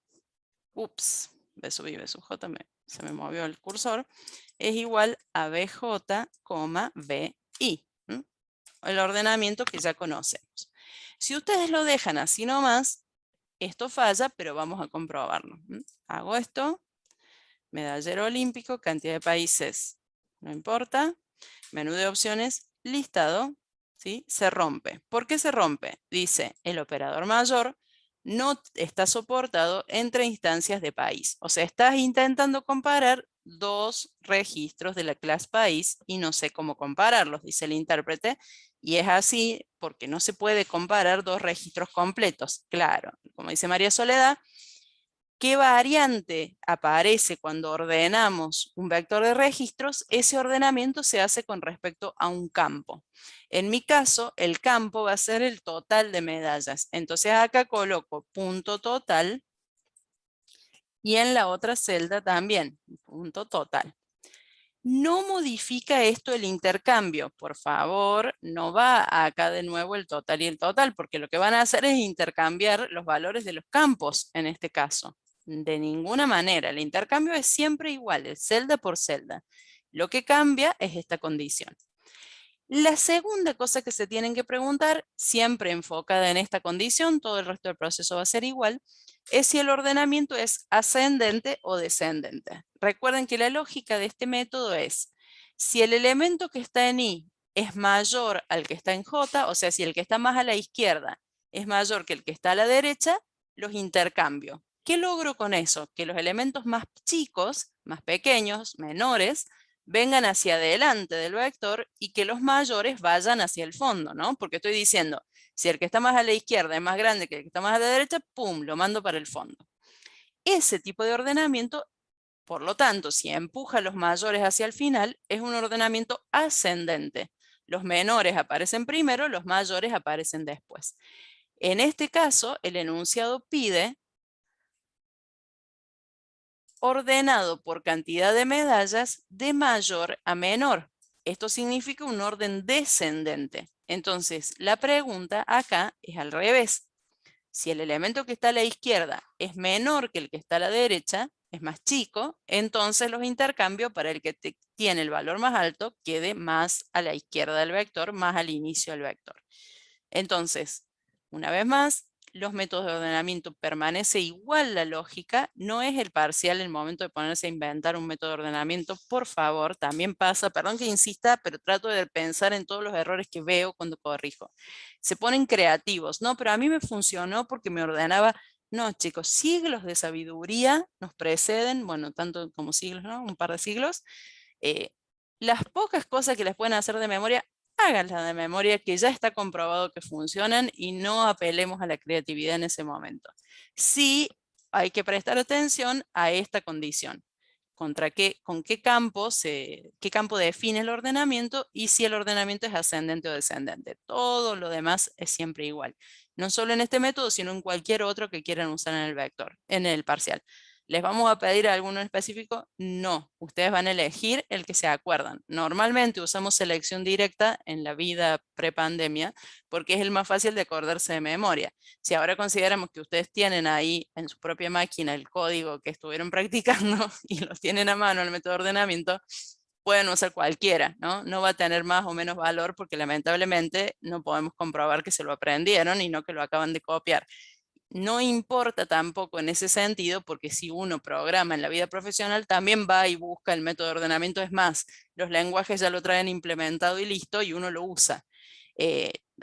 B sub I, B sub J, se me movió el cursor, es igual a BJ, BI. El ordenamiento que ya conocemos. Si ustedes lo dejan así nomás, esto falla, pero vamos a comprobarlo. Hago esto, medallero olímpico, cantidad de países, no importa, menú de opciones, listado, ¿sí? Se rompe. ¿Por qué se rompe? Dice, el operador mayor no está soportado entre instancias de país. O sea, estás intentando comparar dos registros de la clase país y no sé cómo compararlos, dice el intérprete. Y es así porque no se puede comparar dos registros completos. Claro, como dice María Soledad, ¿qué variante aparece cuando ordenamos un vector de registros? Ese ordenamiento se hace con respecto a un campo. En mi caso, el campo va a ser el total de medallas. Entonces acá coloco punto total y en la otra celda también, punto total. No modifica esto el intercambio. Por favor, no va acá de nuevo el total y el total, porque lo que van a hacer es intercambiar los valores de los campos en este caso. De ninguna manera, el intercambio es siempre igual, es celda por celda. Lo que cambia es esta condición. La segunda cosa que se tienen que preguntar, siempre enfocada en esta condición, todo el resto del proceso va a ser igual, es si el ordenamiento es ascendente o descendente. Recuerden que la lógica de este método es, si el elemento que está en I es mayor al que está en J, o sea, si el que está más a la izquierda es mayor que el que está a la derecha, los intercambio. ¿Qué logro con eso? Que los elementos más chicos, más pequeños, menores, vengan hacia adelante del vector y que los mayores vayan hacia el fondo, ¿no? Porque estoy diciendo, si el que está más a la izquierda es más grande que el que está más a la derecha, ¡pum!, lo mando para el fondo. Ese tipo de ordenamiento, por lo tanto, si empuja a los mayores hacia el final, es un ordenamiento ascendente. Los menores aparecen primero, los mayores aparecen después. En este caso, el enunciado pide ordenado por cantidad de medallas de mayor a menor. Esto significa un orden descendente. Entonces, la pregunta acá es al revés. Si el elemento que está a la izquierda es menor que el que está a la derecha, es más chico, entonces los intercambio para el que tiene el valor más alto quede más a la izquierda del vector, más al inicio del vector. Entonces, una vez más, los métodos de ordenamiento permanece igual la lógica, no es el parcial el momento de ponerse a inventar un método de ordenamiento, por favor, también pasa, perdón que insista, pero trato de pensar en todos los errores que veo cuando corrijo. Se ponen creativos, no, pero a mí me funcionó porque me ordenaba. No, chicos, siglos de sabiduría nos preceden, bueno, tanto como siglos, ¿no? Un par de siglos. Las pocas cosas que les pueden hacer de memoria, háganlas de memoria, que ya está comprobado que funcionan, y no apelemos a la creatividad en ese momento. Sí hay que prestar atención a esta condición. ¿Con qué campo define el ordenamiento y si el ordenamiento es ascendente o descendente? Todo lo demás es siempre igual. No solo en este método, sino en cualquier otro que quieran usar en el vector, en el parcial. ¿Les vamos a pedir alguno en específico? No, ustedes van a elegir el que se acuerdan. Normalmente usamos selección directa en la vida prepandemia porque es el más fácil de acordarse de memoria. Si ahora consideramos que ustedes tienen ahí en su propia máquina el código que estuvieron practicando y los tienen a mano el método de ordenamiento, pueden usar cualquiera, ¿no? No va a tener más o menos valor porque lamentablemente no podemos comprobar que se lo aprendieron y no que lo acaban de copiar. No importa tampoco en ese sentido, porque si uno programa en la vida profesional, también va y busca el método de ordenamiento. Es más, los lenguajes ya lo traen implementado y listo, y uno lo usa.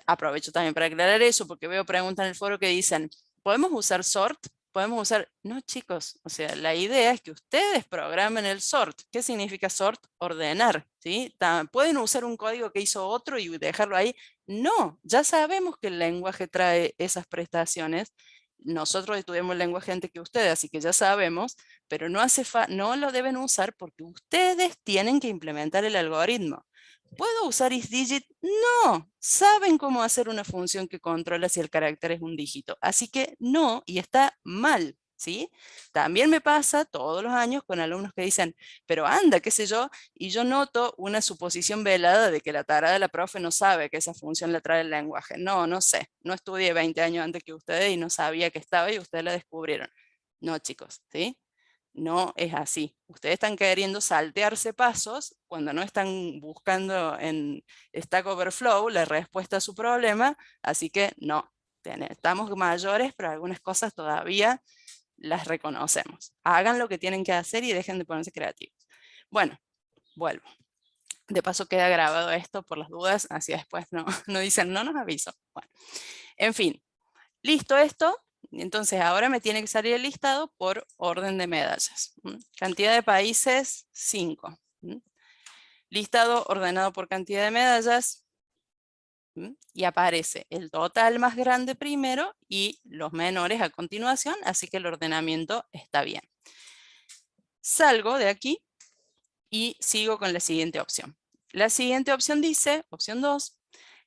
Aprovecho también para aclarar eso, porque veo preguntas en el foro que dicen, ¿podemos usar sort? ¿Podemos usar? No, chicos, o sea, la idea es que ustedes programen el sort. ¿Qué significa sort? Ordenar, ¿sí? ¿Pueden usar un código que hizo otro y dejarlo ahí? No, ya sabemos que el lenguaje trae esas prestaciones. Nosotros estudiamos el lenguaje antes que ustedes, así que ya sabemos, pero no lo deben usar porque ustedes tienen que implementar el algoritmo. ¿Puedo usar isDigit? No, saben cómo hacer una función que controla si el carácter es un dígito, así que no, y está mal, ¿sí? También me pasa todos los años con alumnos que dicen, pero anda, qué sé yo, y yo noto una suposición velada de que la tarada de la profe no sabe que esa función la trae el lenguaje. No, no sé, no estudié 20 años antes que ustedes y no sabía que estaba y ustedes la descubrieron. No, chicos, ¿sí? No es así. Ustedes están queriendo saltearse pasos cuando no están buscando en Stack Overflow la respuesta a su problema, así que no. Estamos mayores, pero algunas cosas todavía las reconocemos. Hagan lo que tienen que hacer y dejen de ponerse creativos. Bueno, vuelvo. De paso queda grabado esto por las dudas, así después no dicen, no nos aviso. Bueno, en fin, listo esto. Entonces ahora me tiene que salir el listado por orden de medallas. Cantidad de países, 5. Listado ordenado por cantidad de medallas. Y aparece el total más grande primero y los menores a continuación, así que el ordenamiento está bien. Salgo de aquí y sigo con la siguiente opción. La siguiente opción dice, opción 2,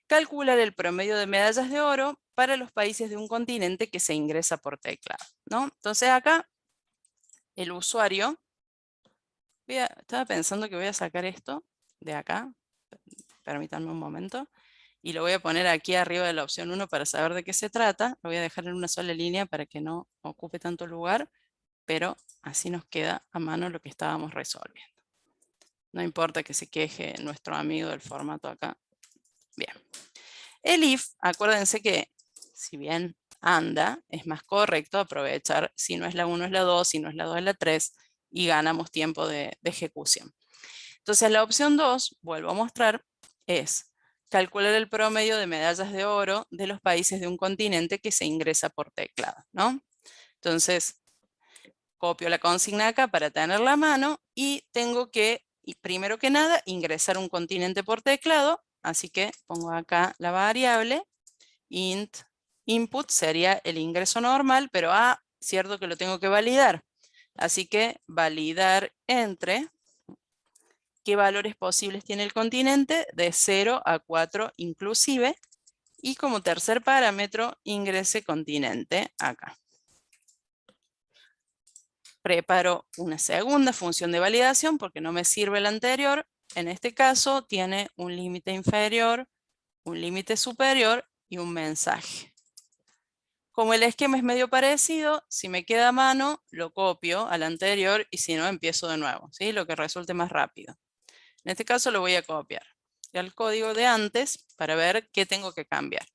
calcular el promedio de medallas de oro para los países de un continente que se ingresa por teclado, ¿no? Entonces acá el usuario, estaba pensando que voy a sacar esto de acá, permítanme un momento, y lo voy a poner aquí arriba de la opción 1 para saber de qué se trata. Lo voy a dejar en una sola línea para que no ocupe tanto lugar, pero así nos queda a mano lo que estábamos resolviendo. No importa que se queje nuestro amigo del formato acá. Bien. El if, acuérdense que si bien anda, es más correcto aprovechar si no es la 1 es la 2, si no es la 2 es la 3 y ganamos tiempo de ejecución. Entonces la opción 2, vuelvo a mostrar, es calcular el promedio de medallas de oro de los países de un continente que se ingresa por teclado, ¿no? Entonces copio la consigna acá para tenerla a mano y tengo que, primero que nada, ingresar un continente por teclado. Así que pongo acá la variable, int input sería el ingreso normal, pero cierto que lo tengo que validar. Así que validar entre qué valores posibles tiene el continente, de 0 a 4 inclusive. Y como tercer parámetro, ingrese continente acá. Preparo una segunda función de validación porque no me sirve la anterior. En este caso tiene un límite inferior, un límite superior y un mensaje. Como el esquema es medio parecido, si me queda a mano, lo copio al anterior y si no, empiezo de nuevo, ¿sí? Lo que resulte más rápido. En este caso lo voy a copiar al código de antes para ver qué tengo que cambiar.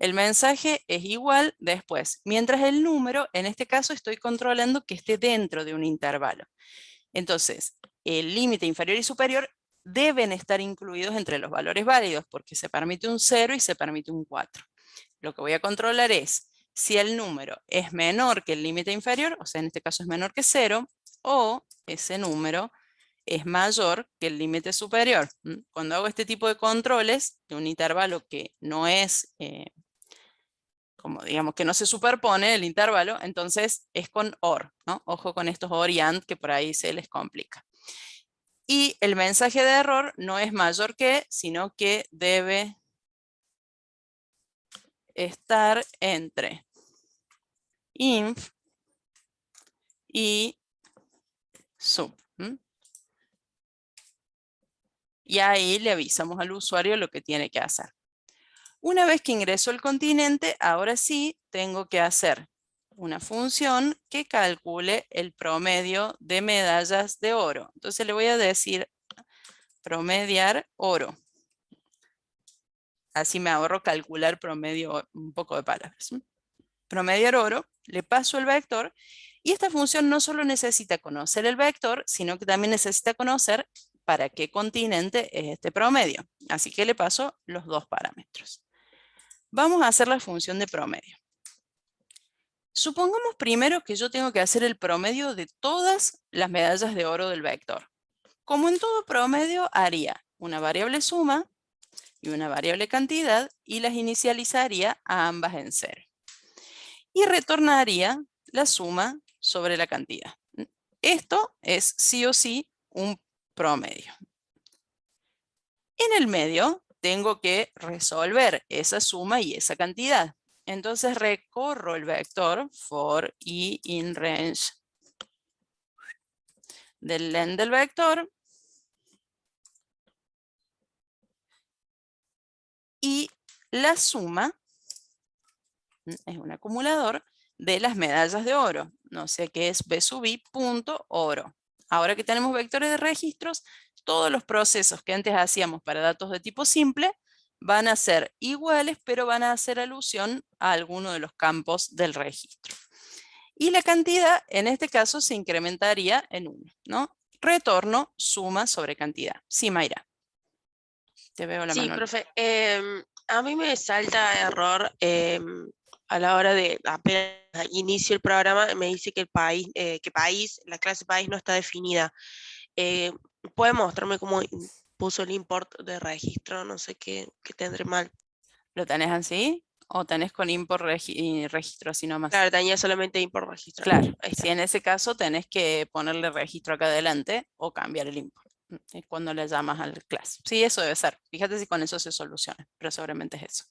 El mensaje es igual después, mientras el número, en este caso, estoy controlando que esté dentro de un intervalo. Entonces, el límite inferior y superior deben estar incluidos entre los valores válidos, porque se permite un 0 y se permite un 4. Lo que voy a controlar es si el número es menor que el límite inferior, o sea, en este caso es menor que 0, o ese número es mayor que el límite superior. Cuando hago este tipo de controles de un intervalo que no es, como digamos que no se superpone el intervalo, entonces es con OR, ¿no? Ojo con estos OR y AND que por ahí se les complica. Y el mensaje de error no es mayor que, sino que debe estar entre inf y sub. Y ahí le avisamos al usuario lo que tiene que hacer. Una vez que ingresó el continente, ahora sí tengo que hacer una función que calcule el promedio de medallas de oro. Entonces le voy a decir promediar oro. Así me ahorro calcular promedio, un poco de palabras. Promediar oro, le paso el vector y esta función no solo necesita conocer el vector, sino que también necesita conocer para qué continente es este promedio. Así que le paso los dos parámetros. Vamos a hacer la función de promedio. Supongamos primero que yo tengo que hacer el promedio de todas las medallas de oro del vector. Como en todo promedio, haría una variable suma y una variable cantidad y las inicializaría a ambas en 0. Y retornaría la suma sobre la cantidad. Esto es sí o sí un promedio. En el medio tengo que resolver esa suma y esa cantidad. Entonces recorro el vector for i in range del len del vector y la suma es un acumulador de las medallas de oro. No sé qué es b sub i punto oro. Ahora que tenemos vectores de registros, todos los procesos que antes hacíamos para datos de tipo simple van a ser iguales, pero van a hacer alusión a alguno de los campos del registro. Y la cantidad, en este caso, se incrementaría en 1, ¿no? Retorno, suma sobre cantidad. Sí, Mayra. Te veo la mano. Sí, profe. A mí me salta error a la hora de apenas inicio el programa, me dice que la clase país no está definida. ¿Puede mostrarme cómo puso el import de registro? No sé qué tendré mal. ¿Lo tenés así? ¿O tenés con import y registro así nomás? Claro, tenía solamente import registro. Claro, si en ese caso tenés que ponerle registro acá adelante o cambiar el import. Es cuando le llamas al class. Sí, eso debe ser. Fíjate si con eso se soluciona, pero seguramente es eso.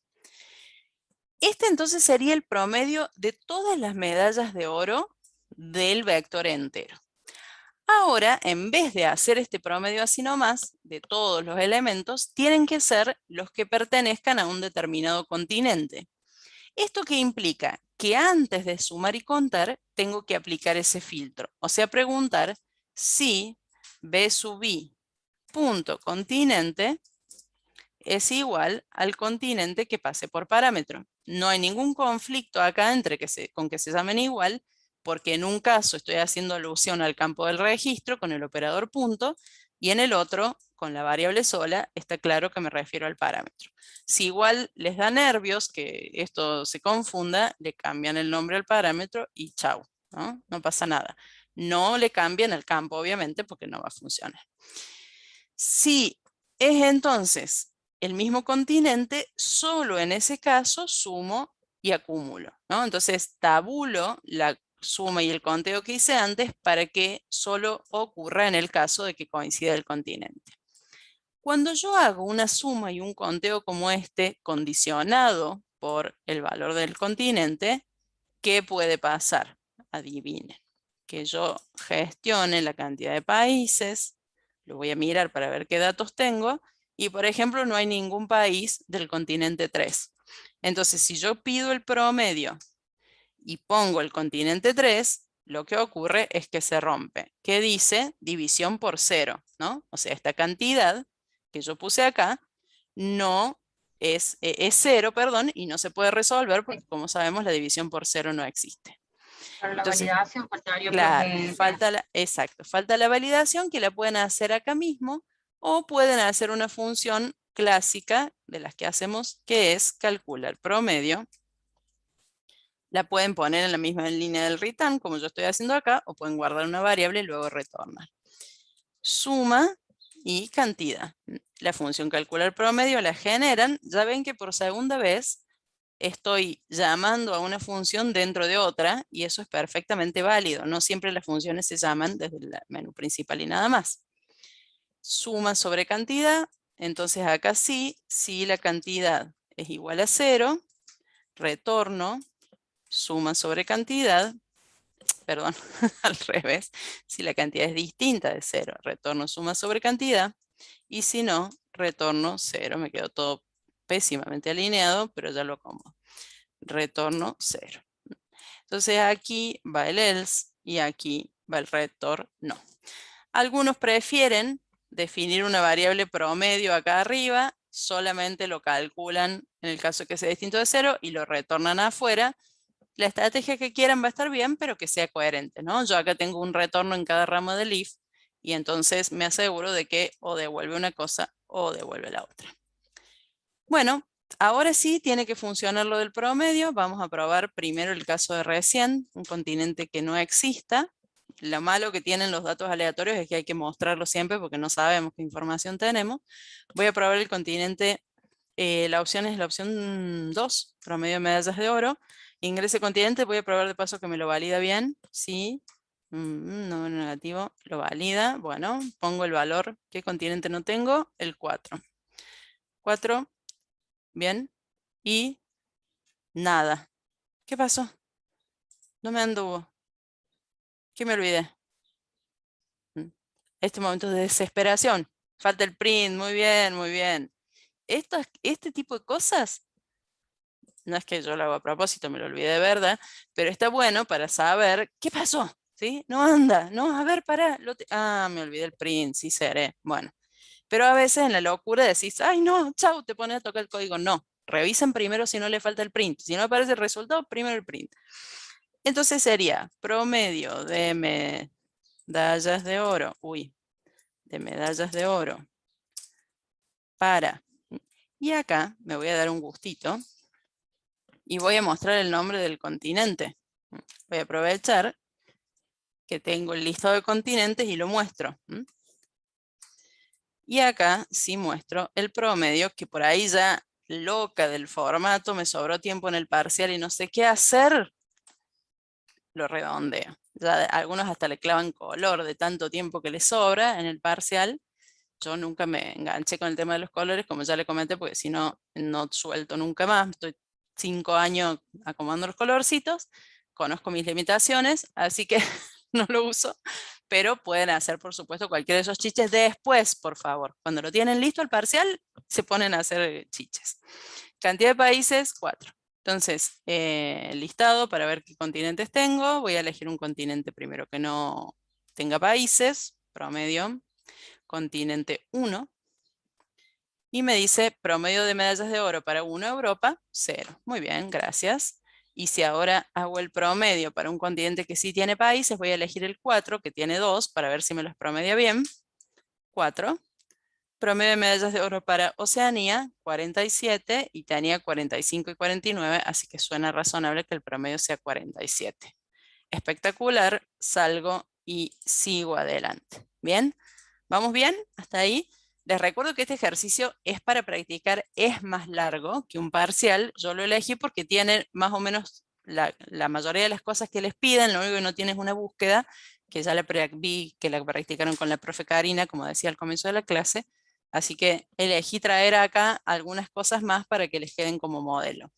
Este entonces sería el promedio de todas las medallas de oro del vector entero. Ahora, en vez de hacer este promedio así nomás, de todos los elementos, tienen que ser los que pertenezcan a un determinado continente. ¿Esto qué implica? Que antes de sumar y contar, tengo que aplicar ese filtro. O sea, preguntar si b sub i punto continente es igual al continente que pase por parámetro. No hay ningún conflicto acá con que se llamen igual, porque en un caso estoy haciendo alusión al campo del registro con el operador punto, y en el otro, con la variable sola, está claro que me refiero al parámetro. Si igual les da nervios que esto se confunda, le cambian el nombre al parámetro y chau, ¿no? No pasa nada. No le cambian el campo, obviamente, porque no va a funcionar. Si es entonces el mismo continente, solo en ese caso sumo y acumulo, ¿no? Entonces tabulo la suma y el conteo que hice antes para que solo ocurra en el caso de que coincida el continente. Cuando yo hago una suma y un conteo como este, condicionado por el valor del continente, ¿qué puede pasar? Adivinen. Que yo gestione la cantidad de países, lo voy a mirar para ver qué datos tengo, y por ejemplo no hay ningún país del continente 3. Entonces si yo pido el promedio y pongo el continente 3, lo que ocurre es que se rompe. ¿Qué dice? División por 0, ¿no? O sea, esta cantidad que yo puse acá no es 0, perdón, y no se puede resolver porque, como sabemos, la división por 0 no existe. Para la Entonces, validación faltaría claro, exacto, falta la validación, que la pueden hacer acá mismo, o pueden hacer una función clásica de las que hacemos, que es calcular promedio. La pueden poner en la misma línea del return, como yo estoy haciendo acá, o pueden guardar una variable y luego retornar. Suma y cantidad. La función calcular promedio la generan. Ya ven que por segunda vez estoy llamando a una función dentro de otra, y eso es perfectamente válido. No siempre las funciones se llaman desde el menú principal y nada más. Suma sobre cantidad. Entonces acá sí, si la cantidad es igual a 0, retorno suma sobre cantidad, perdón, al revés, si la cantidad es distinta de 0, retorno suma sobre cantidad, y si no, retorno 0. Me quedó todo pésimamente alineado, pero ya lo acomodo. Retorno 0. Entonces aquí va el else y aquí va el retorno. Algunos prefieren definir una variable promedio acá arriba, solamente lo calculan en el caso que sea distinto de 0 y lo retornan afuera. La estrategia que quieran va a estar bien, pero que sea coherente, ¿no? Yo acá tengo un retorno en cada ramo del if, y entonces me aseguro de que o devuelve una cosa o devuelve la otra. Bueno, ahora sí tiene que funcionar lo del promedio. Vamos a probar primero el caso de recién, un continente que no exista. Lo malo que tienen los datos aleatorios es que hay que mostrarlo siempre porque no sabemos qué información tenemos. Voy a probar el continente, la opción es la opción 2, promedio de medallas de oro. Ingrese continente, voy a probar de paso que me lo valida bien. Sí, no negativo, lo valida. Bueno, pongo el valor. ¿Qué continente no tengo? El 4. 4, bien. Y nada. ¿Qué pasó? No me anduvo. ¿Qué me olvidé? Este momento de desesperación. Falta el print, muy bien, muy bien. Este tipo de cosas, no es que yo lo hago a propósito, me lo olvidé de verdad, pero está bueno para saber qué pasó, ¿sí? No anda, no, a ver, pará. Me olvidé el print, sí seré. Bueno, pero a veces en la locura decís, ay no, chau, te pones a tocar el código. No, revisen primero si no le falta el print. Si no aparece el resultado, primero el print. Entonces sería promedio de medallas de oro, de medallas de oro para, y acá me voy a dar un gustito y voy a mostrar el nombre del continente. Voy a aprovechar que tengo el listado de continentes y lo muestro. Y acá sí muestro el promedio, que por ahí ya loca del formato, me sobró tiempo en el parcial y no sé qué hacer, lo redondeo. Ya algunos hasta le clavan color de tanto tiempo que les sobra en el parcial. Yo nunca me enganché con el tema de los colores, como ya le comenté, porque si no, no suelto nunca más. Estoy 5 años acomodando los colorcitos, conozco mis limitaciones, así que no lo uso, pero pueden hacer, por supuesto, cualquiera de esos chiches después, por favor. Cuando lo tienen listo el parcial, se ponen a hacer chiches. Cantidad de países, 4. Entonces, listado para ver qué continentes tengo. Voy a elegir un continente primero que no tenga países, promedio. Continente 1, y me dice promedio de medallas de oro para 1 Europa, 0. Muy bien, gracias. Y si ahora hago el promedio para un continente que sí tiene países, voy a elegir el 4, que tiene 2, para ver si me los promedia bien. 4. Promedio de medallas de oro para Oceanía, 47, y tenía 45 y 49, así que suena razonable que el promedio sea 47. Espectacular, salgo y sigo adelante. ¿Bien? ¿Vamos bien? ¿Hasta ahí? Les recuerdo que este ejercicio es para practicar, es más largo que un parcial. Yo lo elegí porque tiene más o menos la mayoría de las cosas que les piden. Lo único que no tiene es una búsqueda, que ya vi que la practicaron con la profe Karina, como decía al comienzo de la clase. Así que elegí traer acá algunas cosas más para que les queden como modelo.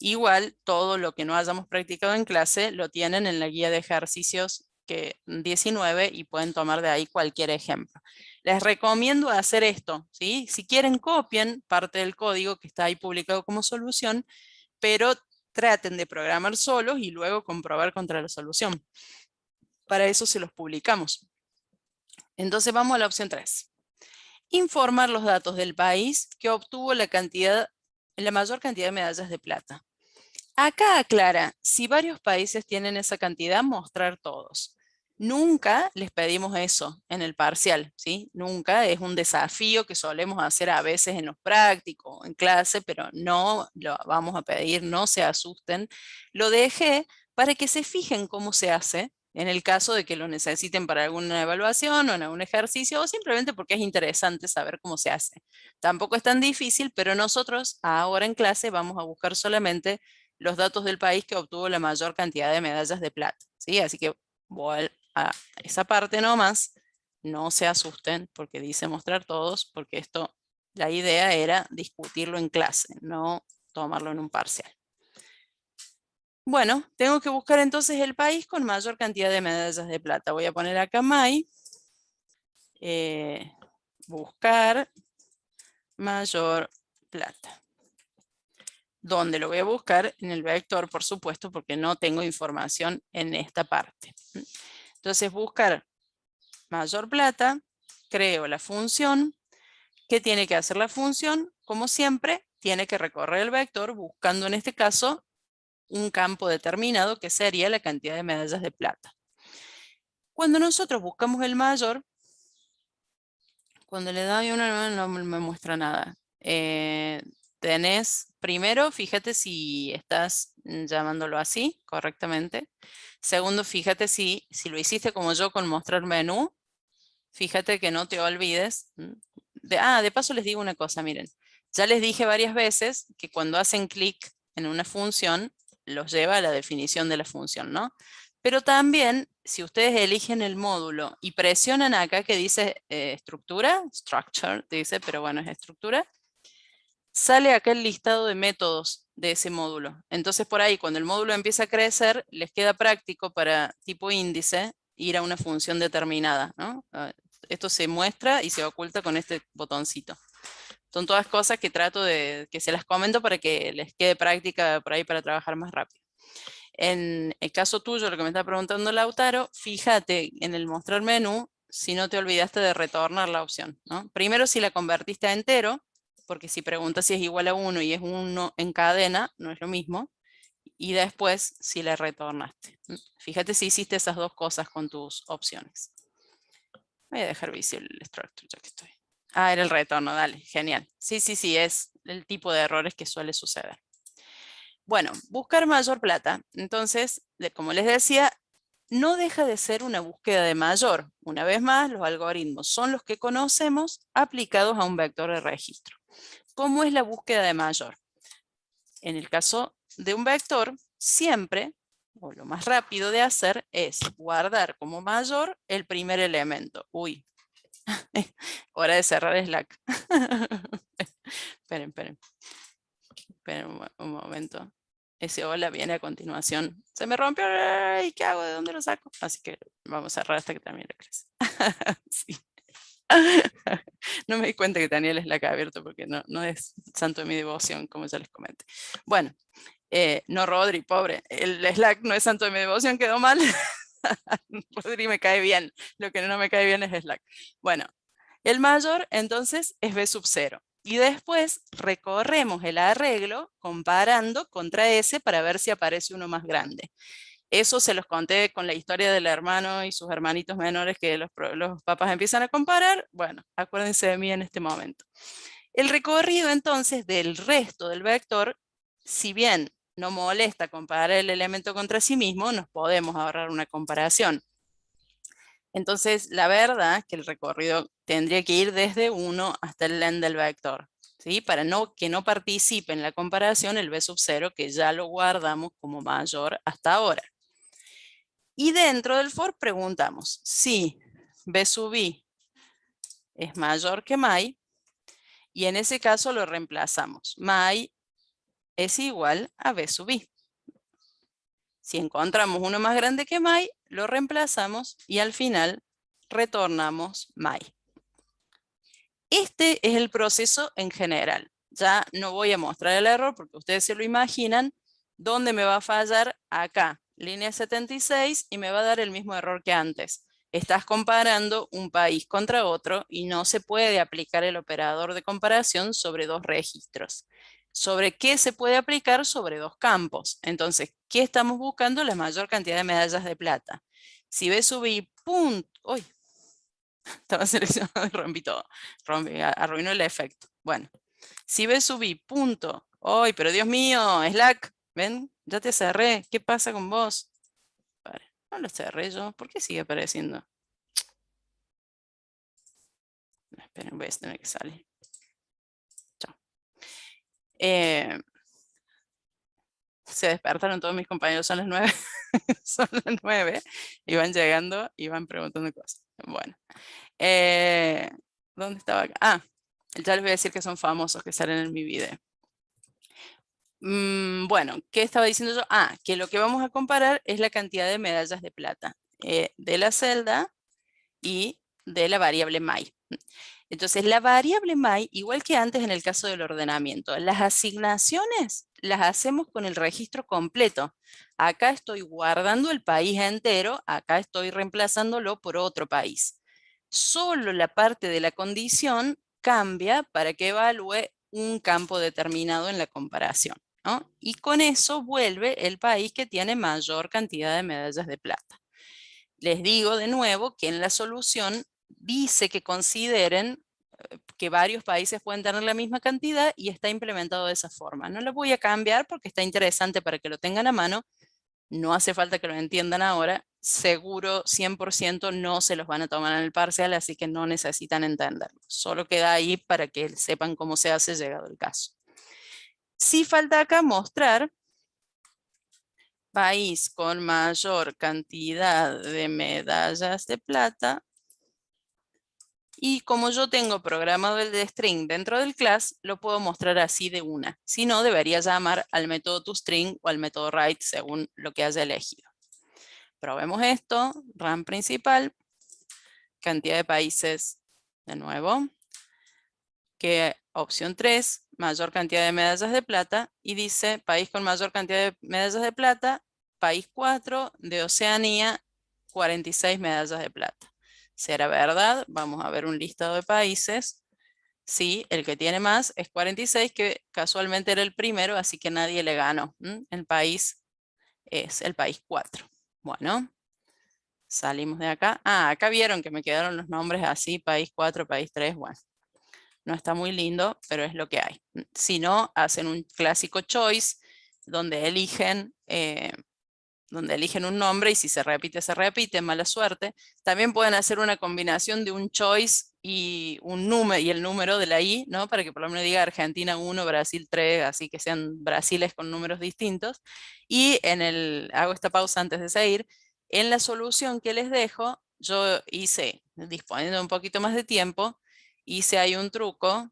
Igual, todo lo que no hayamos practicado en clase lo tienen en la guía de ejercicios 19 y pueden tomar de ahí cualquier ejemplo. Les recomiendo hacer esto, ¿sí? Si quieren, copien parte del código que está ahí publicado como solución, pero traten de programar solos y luego comprobar contra la solución. Para eso se los publicamos. Entonces vamos a la opción 3. Informar los datos del país que obtuvo la cantidad la mayor cantidad de medallas de plata. Acá aclara, si varios países tienen esa cantidad, mostrar todos. Nunca les pedimos eso en el parcial, ¿sí? Nunca, es un desafío que solemos hacer a veces en los prácticos, en clase, pero no lo vamos a pedir, no se asusten. Lo dejé para que se fijen cómo se hace, en el caso de que lo necesiten para alguna evaluación o en algún ejercicio, o simplemente porque es interesante saber cómo se hace. Tampoco es tan difícil, pero nosotros ahora en clase vamos a buscar solamente los datos del país que obtuvo la mayor cantidad de medallas de plata, ¿sí? Así que voy a esa parte nomás, no se asusten porque dice mostrar todos, porque esto, la idea era discutirlo en clase, no tomarlo en un parcial. Bueno, tengo que buscar entonces el país con mayor cantidad de medallas de plata. Voy a poner acá MAI, buscar mayor plata. ¿Dónde lo voy a buscar? En el vector, por supuesto, porque no tengo información en esta parte. Entonces, buscar mayor plata, creo la función. ¿Qué tiene que hacer la función? Como siempre, tiene que recorrer el vector buscando en este caso un campo determinado que sería la cantidad de medallas de plata. Cuando nosotros buscamos el mayor, cuando le doy una no me muestra nada. Tenés, primero, fíjate si estás llamándolo así correctamente. Segundo, fíjate si lo hiciste como yo con mostrar menú. Fíjate que no te olvides. De paso les digo una cosa, miren. Ya les dije varias veces que cuando hacen clic en una función, los lleva a la definición de la función, ¿no? Pero también, si ustedes eligen el módulo y presionan acá que dice estructura, structure, dice, pero bueno, es estructura, sale acá el listado de métodos de ese módulo. Entonces por ahí, cuando el módulo empieza a crecer, les queda práctico para tipo índice ir a una función determinada, ¿no? Esto se muestra y se oculta con este botoncito. Son todas cosas que trato de que se las comento para que les quede práctica por ahí para trabajar más rápido. En el caso tuyo, lo que me está preguntando Lautaro, fíjate en el mostrar menú si no te olvidaste de retornar la opción, ¿no? Primero si la convertiste a entero, porque si preguntas si es igual a 1 y es 1 en cadena, no es lo mismo. Y después si la retornaste. Fíjate si hiciste esas dos cosas con tus opciones. Voy a dejar visible el structure ya que estoy. Era el retorno, dale, genial. Sí, es el tipo de errores que suele suceder. Bueno, buscar mayor plata. Entonces, como les decía, no deja de ser una búsqueda de mayor. Una vez más, los algoritmos son los que conocemos aplicados a un vector de registro. ¿Cómo es la búsqueda de mayor? En el caso de un vector, siempre, o lo más rápido de hacer, es guardar como mayor el primer elemento. Uy, hora de cerrar Slack. Esperen un momento. Ese hola viene a continuación. Se me rompió, ¿y qué hago? ¿De dónde lo saco? Así que vamos a cerrar hasta que termine la clase. Sí. No me di cuenta que tenía el Slack abierto porque no es santo de mi devoción, como ya les comenté. Bueno, no Rodri, pobre. El Slack no es santo de mi devoción, quedó mal. Rodri me cae bien. Lo que no me cae bien es Slack. Bueno, el mayor entonces es B sub 0. Y después recorremos el arreglo comparando contra ese para ver si aparece uno más grande. Eso se los conté con la historia del hermano y sus hermanitos menores que los papás empiezan a comparar. Bueno, acuérdense de mí en este momento. El recorrido entonces del resto del vector, si bien no molesta comparar el elemento contra sí mismo, nos podemos ahorrar una comparación. Entonces, la verdad es que el recorrido tendría que ir desde 1 hasta el len del vector, ¿sí? Para que no participe en la comparación el B sub 0, que ya lo guardamos como mayor hasta ahora. Y dentro del for preguntamos si B sub I es mayor que MAI, y en ese caso lo reemplazamos. MAI es igual a B sub I. Si encontramos uno más grande que MAI, lo reemplazamos y al final retornamos MAI. Este es el proceso en general. Ya no voy a mostrar el error porque ustedes se lo imaginan. ¿Dónde me va a fallar? Acá, línea 76, y me va a dar el mismo error que antes. Estás comparando un país contra otro y no se puede aplicar el operador de comparación sobre dos registros. ¿Sobre qué se puede aplicar? Sobre 2 campos. Entonces, ¿qué estamos buscando? La mayor cantidad de medallas de plata. Si B sub I, punto. ¡Uy! Estaba seleccionado y rompí todo. Arruinó el efecto. Bueno, si B sub I, punto. ¡Uy, pero Dios mío! Slack, ¿ven? Ya te cerré. ¿Qué pasa con vos? Vale, no lo cerré yo. ¿Por qué sigue apareciendo? Esperen, voy a tener que salir. Chao. Se despertaron todos mis compañeros, son las 9. Son las 9. Y van llegando y van preguntando cosas. Bueno. ¿Dónde estaba acá? Ah, ya les voy a decir que son famosos que salen en mi video. Bueno, ¿qué estaba diciendo yo? Ah, que lo que vamos a comparar es la cantidad de medallas de plata de la celda y de la variable my. Entonces, la variable my, igual que antes en el caso del ordenamiento, las asignaciones las hacemos con el registro completo. Acá estoy guardando el país entero, acá estoy reemplazándolo por otro país. Solo la parte de la condición cambia para que evalúe un campo determinado en la comparación, ¿no? Y con eso vuelve el país que tiene mayor cantidad de medallas de plata. Les digo de nuevo que en la solución dice que consideren que varios países pueden tener la misma cantidad y está implementado de esa forma. No lo voy a cambiar porque está interesante para que lo tengan a mano. No hace falta que lo entiendan ahora. Seguro 100% no se los van a tomar en el parcial, así que no necesitan entenderlo. Solo queda ahí para que sepan cómo se hace llegado el caso. Sí falta acá mostrar país con mayor cantidad de medallas de plata. Y como yo tengo programado el de string dentro del class, lo puedo mostrar así de una. Si no, debería llamar al método toString o al método write según lo que haya elegido. Probemos esto, RAM principal, cantidad de países de nuevo, que opción 3, mayor cantidad de medallas de plata, y dice país con mayor cantidad de medallas de plata, país 4 de Oceanía, 46 medallas de plata. ¿Será verdad? Vamos a ver un listado de países. Sí, el que tiene más es 46, que casualmente era el primero, así que nadie le ganó. El país es el país 4. Bueno, salimos de acá. Ah, acá vieron que me quedaron los nombres así, país 4, país 3. Bueno, no está muy lindo, pero es lo que hay. Si no, hacen un clásico choice donde eligen un nombre y si se repite, mala suerte. También pueden hacer una combinación de un choice y un número y el número de la I, ¿no? Para que por lo menos diga Argentina 1, Brasil 3, así que sean Brasiles con números distintos. Y hago esta pausa antes de seguir. En la solución que les dejo, yo hice, disponiendo un poquito más de tiempo, hice ahí un truco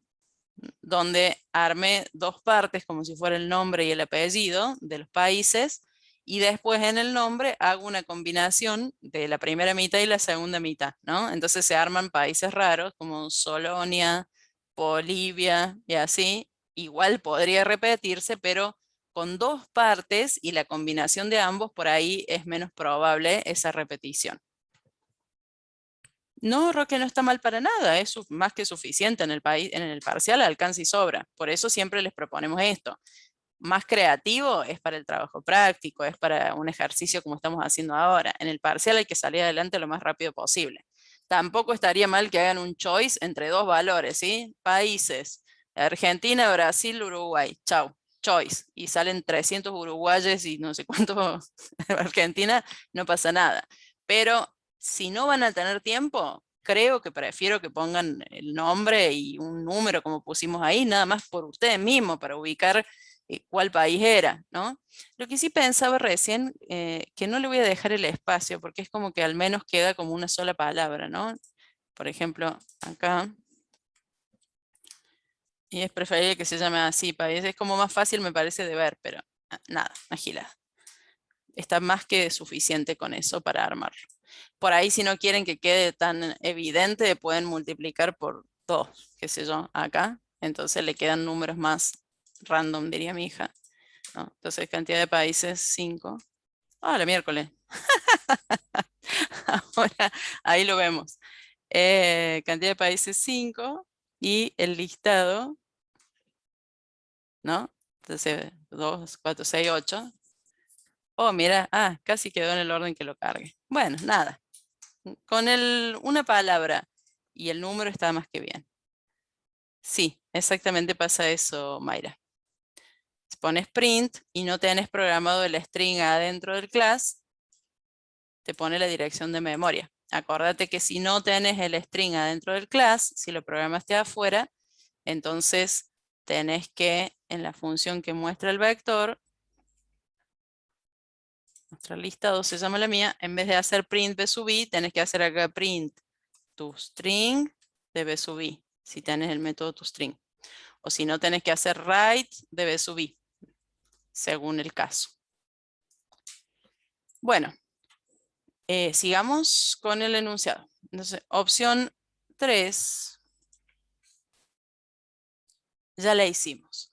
donde armé 2 partes como si fuera el nombre y el apellido de los países y después en el nombre hago una combinación de la primera mitad y la segunda mitad, ¿no? Entonces se arman países raros como Solonia, Bolivia y así. Igual podría repetirse, pero con 2 partes y la combinación de ambos, por ahí es menos probable esa repetición. No, Roque, no está mal para nada, es más que suficiente en el parcial, alcanza y sobra. Por eso siempre les proponemos esto. Más creativo es para el trabajo práctico, es para un ejercicio como estamos haciendo ahora. En el parcial hay que salir adelante lo más rápido posible. Tampoco estaría mal que hagan un choice entre 2 valores, ¿sí? Países, Argentina, Brasil, Uruguay, chau, choice. Y salen 300 uruguayes y no sé cuánto Argentina, no pasa nada. Pero si no van a tener tiempo, creo que prefiero que pongan el nombre y un número como pusimos ahí, nada más por ustedes mismos, para ubicar cuál país era, ¿no? Lo que sí pensaba recién, que no le voy a dejar el espacio, porque es como que al menos queda como una sola palabra, ¿no? Por ejemplo, acá. Y es preferible que se llame así, país. Es como más fácil, me parece, de ver, pero nada, agilada. Está más que suficiente con eso para armarlo. Por ahí, si no quieren que quede tan evidente, pueden multiplicar por 2, qué sé yo, acá. Entonces le quedan números más random, diría mi hija, ¿no? Entonces, cantidad de países, 5. Ah, la miércoles. Ahora, ahí lo vemos. Cantidad de países, 5. Y el listado, ¿no? Entonces, 2, 4, 6, 8. Oh, mira, casi quedó en el orden que lo cargue. Bueno, nada. Con una palabra y el número está más que bien. Sí, exactamente pasa eso, Mayra. Si pones print y no tenés programado el string adentro del class, te pone la dirección de memoria. Acordate que si no tenés el string adentro del class, si lo programaste afuera, entonces tenés que, en la función que muestra el vector, nuestra listado se llama la mía, en vez de hacer print b sub i, tenés que hacer acá print toString de b sub i, si tenés el método toString. O si no, tenés que hacer write de b sub i, según el caso. Bueno, sigamos con el enunciado. Entonces, opción 3, ya la hicimos.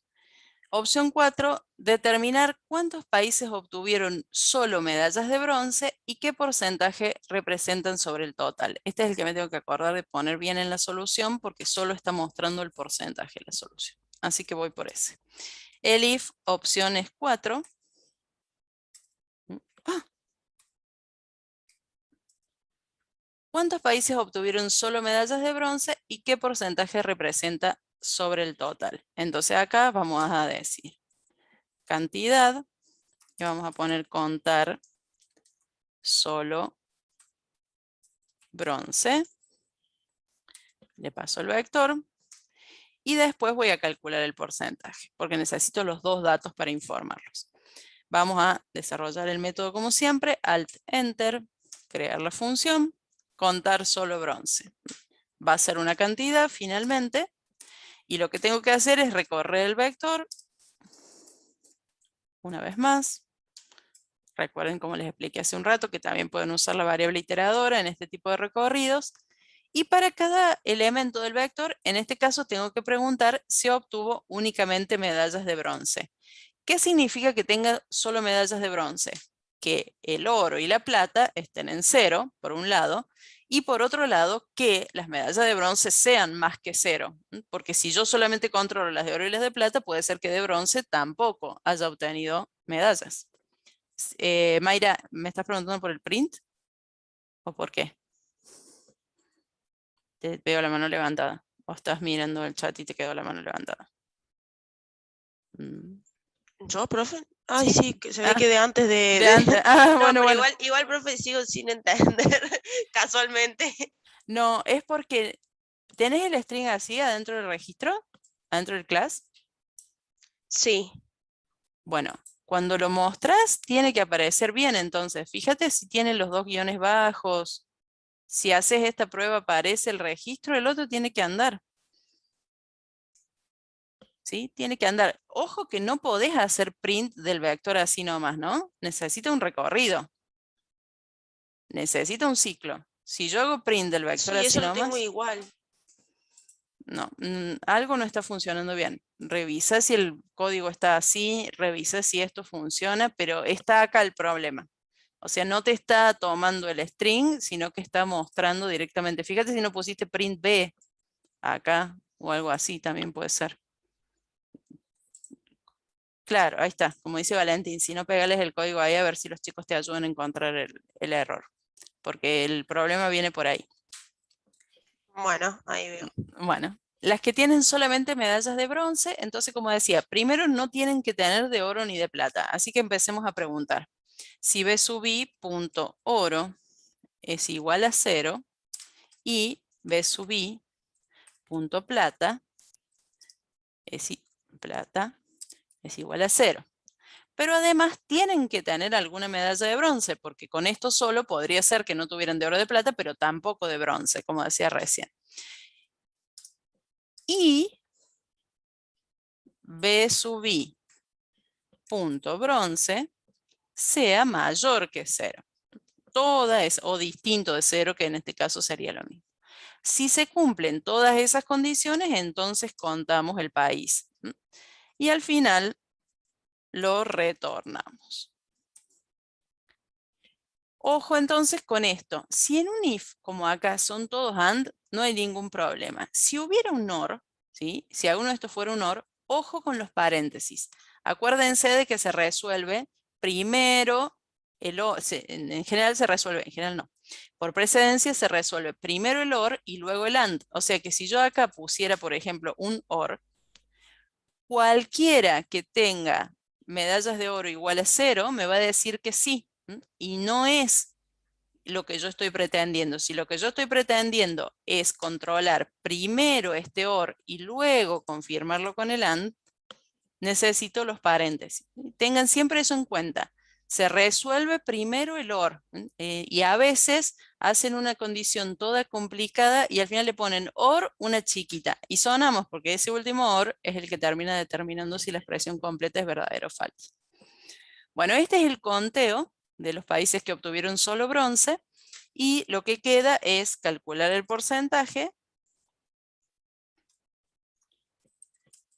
Opción 4, determinar cuántos países obtuvieron solo medallas de bronce y qué porcentaje representan sobre el total. Este es el que me tengo que acordar de poner bien en la solución porque solo está mostrando el porcentaje de la solución. Así que voy por ese. El if, opciones 4. ¿Cuántos países obtuvieron solo medallas de bronce y qué porcentaje representa sobre el total? Entonces acá vamos a decir cantidad y vamos a poner contar solo bronce. Le paso el vector y después voy a calcular el porcentaje porque necesito los dos datos para informarlos. Vamos a desarrollar el método como siempre, Alt Enter, crear la función, contar solo bronce. Va a ser una cantidad finalmente y lo que tengo que hacer es recorrer el vector una vez más. Recuerden, como les expliqué hace un rato, que también pueden usar la variable iteradora en este tipo de recorridos. Y para cada elemento del vector, en este caso tengo que preguntar si obtuvo únicamente medallas de bronce. ¿Qué significa que tenga solo medallas de bronce? Que el oro y la plata estén en 0, por un lado, y por otro lado, que las medallas de bronce sean más que 0. Porque si yo solamente controlo las de oro y las de plata, puede ser que de bronce tampoco haya obtenido medallas. Mayra, ¿me estás preguntando por el print? ¿O por qué? Te veo la mano levantada. O estás mirando el chat y te quedó la mano levantada. ¿Yo, profe? Ay, ¿Sí? sí, que se ve que de antes de antes. No, Bueno, pero bueno. igual, profe, sigo sin entender, casualmente. No, es porque ¿tenés el string así adentro del registro? ¿Adentro del class? Sí. Bueno, cuando lo mostras tiene que aparecer bien, entonces fíjate si tiene los dos guiones bajos. Si haces esta prueba aparece el registro, el otro tiene que andar. ¿Sí? Tiene que andar. Ojo que no podés hacer print del vector así nomás, ¿no? Necesita un recorrido. Necesita un ciclo. Si yo hago print del vector Sí, así eso lo tengo nomás, igual. no, algo no está funcionando bien. Revisa si el código está así, revisa si esto funciona, pero está acá el problema. O sea, no te está tomando el string, sino que está mostrando directamente. Fíjate si no pusiste print B acá o algo así, también puede ser. Claro, ahí está, como dice Valentín, si no pegales el código ahí a ver si los chicos te ayudan a encontrar el error, porque el problema viene por ahí. Bueno, ahí veo. Bueno, las que tienen solamente medallas de bronce, entonces como decía, primero no tienen que tener de oro ni de plata, así que empecemos a preguntar. Si b sub i punto oro es igual a 0 y b sub i punto plata es igual a 0. Pero además tienen que tener alguna medalla de bronce, porque con esto solo podría ser que no tuvieran de oro o de plata, pero tampoco de bronce, como decía recién. Y b sub i punto bronce sea mayor que 0. Toda es, o distinto de 0, que en este caso sería lo mismo. Si se cumplen todas esas condiciones, entonces contamos el país. Y al final lo retornamos. Ojo entonces con esto. Si en un if, como acá son todos AND, no hay ningún problema. Si hubiera un OR, ¿sí? Si alguno de estos fuera un OR, ojo con los paréntesis. Acuérdense de que se resuelve primero, en general se resuelve, en general no. Por precedencia se resuelve primero el OR y luego el AND. O sea que si yo acá pusiera, por ejemplo, un OR, cualquiera que tenga medallas de oro igual a 0 me va a decir que sí. Y no es lo que yo estoy pretendiendo. Si lo que yo estoy pretendiendo es controlar primero este OR y luego confirmarlo con el AND, necesito los paréntesis. Tengan siempre eso en cuenta. Se resuelve primero el OR y a veces hacen una condición toda complicada y al final le ponen OR una chiquita y sonamos porque ese último OR es el que termina determinando si la expresión completa es verdadera o falsa. Bueno, este es el conteo de los países que obtuvieron solo bronce y lo que queda es calcular el porcentaje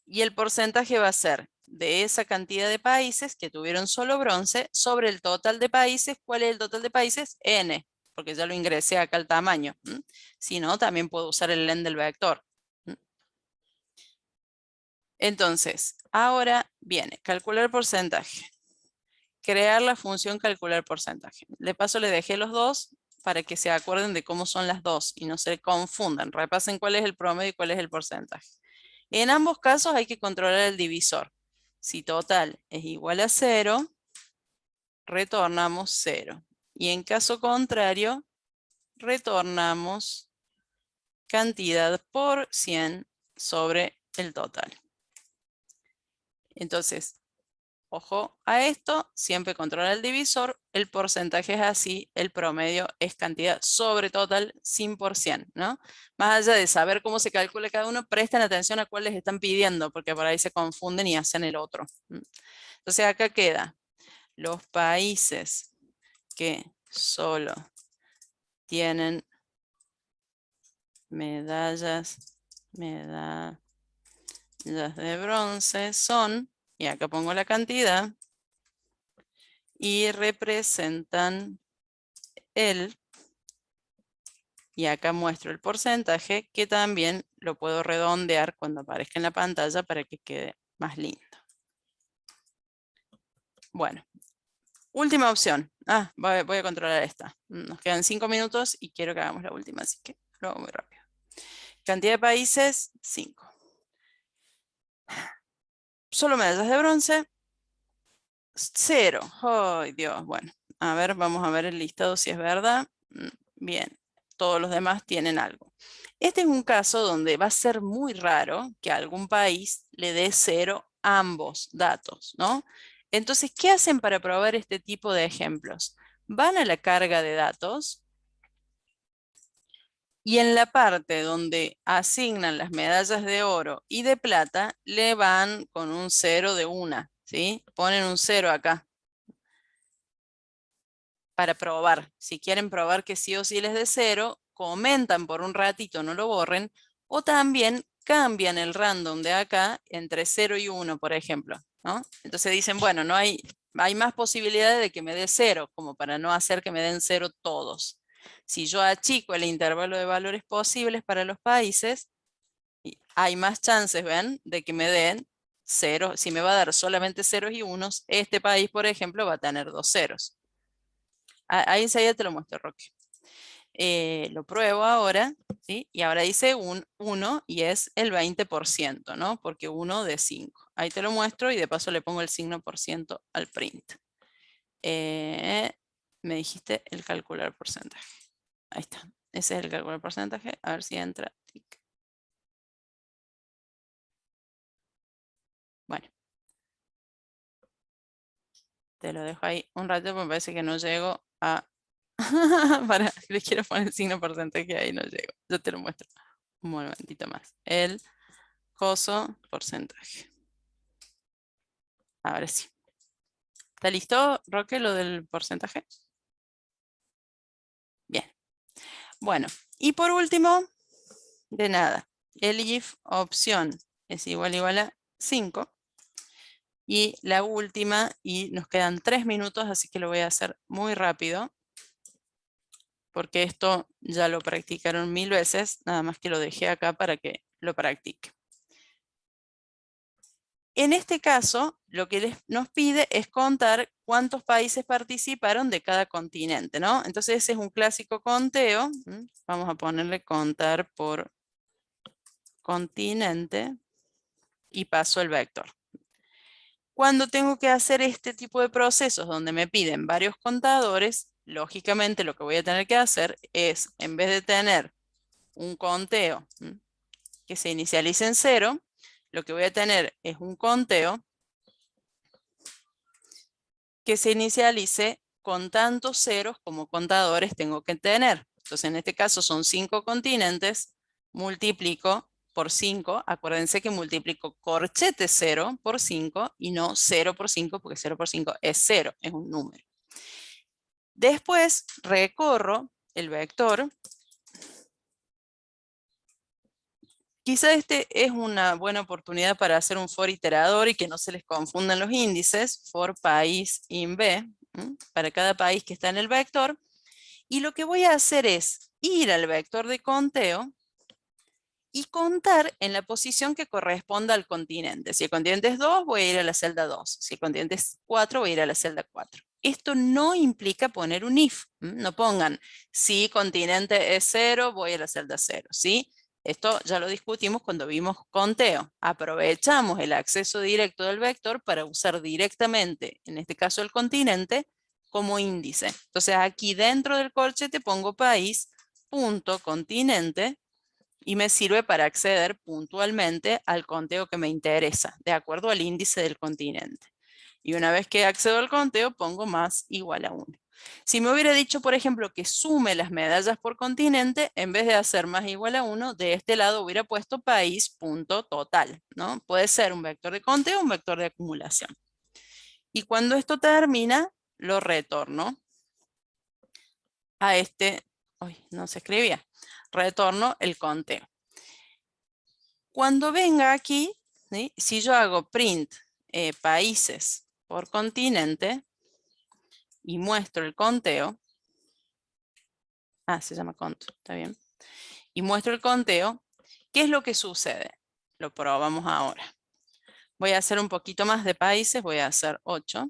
y el porcentaje va a ser de esa cantidad de países que tuvieron solo bronce sobre el total de países. ¿Cuál es el total de países? N, porque ya lo ingresé acá al tamaño. Si no, también puedo usar el len del vector. Entonces, ahora viene calcular porcentaje. Crear la función calcular porcentaje. De paso le dejé los dos para que se acuerden de cómo son las dos y no se confundan. Repasen cuál es el promedio y cuál es el porcentaje. En ambos casos hay que controlar el divisor. Si total es igual a 0, retornamos 0. Y en caso contrario, retornamos cantidad por 100 sobre el total. Entonces, ojo a esto, siempre controla el divisor, el porcentaje es así, el promedio es cantidad sobre total 100%, ¿no? Más allá de saber cómo se calcula cada uno, presten atención a cuál les están pidiendo, porque por ahí se confunden y hacen el otro. Entonces acá queda los países que solo tienen medallas de bronce son, y acá pongo la cantidad, y representan el, y acá muestro el porcentaje, que también lo puedo redondear cuando aparezca en la pantalla para que quede más lindo. Bueno, última opción. Voy a controlar esta. Nos quedan 5 minutos y quiero que hagamos la última, así que lo hago muy rápido. Cantidad de países, 5. Solo medallas de bronce, 0. ¡Ay, Dios! Bueno, a ver, vamos a ver el listado si es verdad. Bien, todos los demás tienen algo. Este es un caso donde va a ser muy raro que a algún país le dé 0 ambos datos, ¿no? Entonces, ¿qué hacen para probar este tipo de ejemplos? Van a la carga de datos y en la parte donde asignan las medallas de oro y de plata, le van con un 0 de una, ¿sí? Ponen un 0 acá para probar. Si quieren probar que sí o sí les dé 0, comentan por un ratito, no lo borren, o también cambian el random de acá entre 0 y 1, por ejemplo, ¿no? Entonces dicen, bueno, hay más posibilidades de que me dé 0, como para no hacer que me den 0 todos. Si yo achico el intervalo de valores posibles para los países, hay más chances, ¿ven?, de que me den 0. Si me va a dar solamente ceros y unos, este país, por ejemplo, va a tener 2 ceros. Ahí enseguida te lo muestro, Roque. Lo pruebo ahora, ¿sí? Y ahora dice un 1 y es el 20%, ¿no? Porque 1 de 5. Ahí te lo muestro y de paso le pongo el signo por ciento al print. Me dijiste el calcular porcentaje. Ahí está. Ese es el calcular porcentaje. A ver si entra. Bueno. Te lo dejo ahí un rato porque me parece que no llego a... les quiero poner el signo porcentaje ahí, no llego. Yo te lo muestro un momentito más. El coso porcentaje. Ahora sí. ¿Está listo, Roque, lo del porcentaje? Bien. Bueno, y por último, de nada, el if opción es igual a 5. Y la última, y nos quedan 3 minutos, así que lo voy a hacer muy rápido, porque esto ya lo practicaron 1000 veces, nada más que lo dejé acá para que lo practique. En este caso, lo que nos pide es contar cuántos países participaron de cada continente, ¿no? Entonces ese es un clásico conteo. Vamos a ponerle contar por continente y paso el vector. Cuando tengo que hacer este tipo de procesos donde me piden varios contadores, lógicamente lo que voy a tener que hacer es, en vez de tener un conteo que se inicialice en 0, lo que voy a tener es un conteo que se inicialice con tantos ceros como contadores tengo que tener. Entonces en este caso son 5 continentes, multiplico por 5, acuérdense que multiplico corchete 0 por 5 y no 0 por 5 porque 0 por 5 es 0, es un número. Después recorro el vector. Quizá este es una buena oportunidad para hacer un for iterador y que no se les confundan los índices, for país in B, para cada país que está en el vector. Y lo que voy a hacer es ir al vector de conteo y contar en la posición que corresponda al continente. Si el continente es 2, voy a ir a la celda 2. Si el continente es 4, voy a ir a la celda 4. Esto no implica poner un if. No pongan, si continente es 0, voy a la celda 0. ¿Sí? Esto ya lo discutimos cuando vimos conteo. Aprovechamos el acceso directo del vector para usar directamente, en este caso el continente, como índice. Entonces aquí dentro del corchete pongo país, punto, continente, y me sirve para acceder puntualmente al conteo que me interesa, de acuerdo al índice del continente. Y una vez que accedo al conteo, pongo más igual a 1. Si me hubiera dicho, por ejemplo, que sume las medallas por continente, en vez de hacer más igual a 1, de este lado hubiera puesto país punto total, ¿no? Puede ser un vector de conteo o un vector de acumulación. Y cuando esto termina, lo retorno a este, no se escribía, retorno el conteo. Cuando venga aquí, ¿sí? Si yo hago print países por continente y muestro el conteo, se llama cont, está bien, y muestro el conteo, ¿qué es lo que sucede? Lo probamos ahora. Voy a hacer un poquito más de países, voy a hacer 8,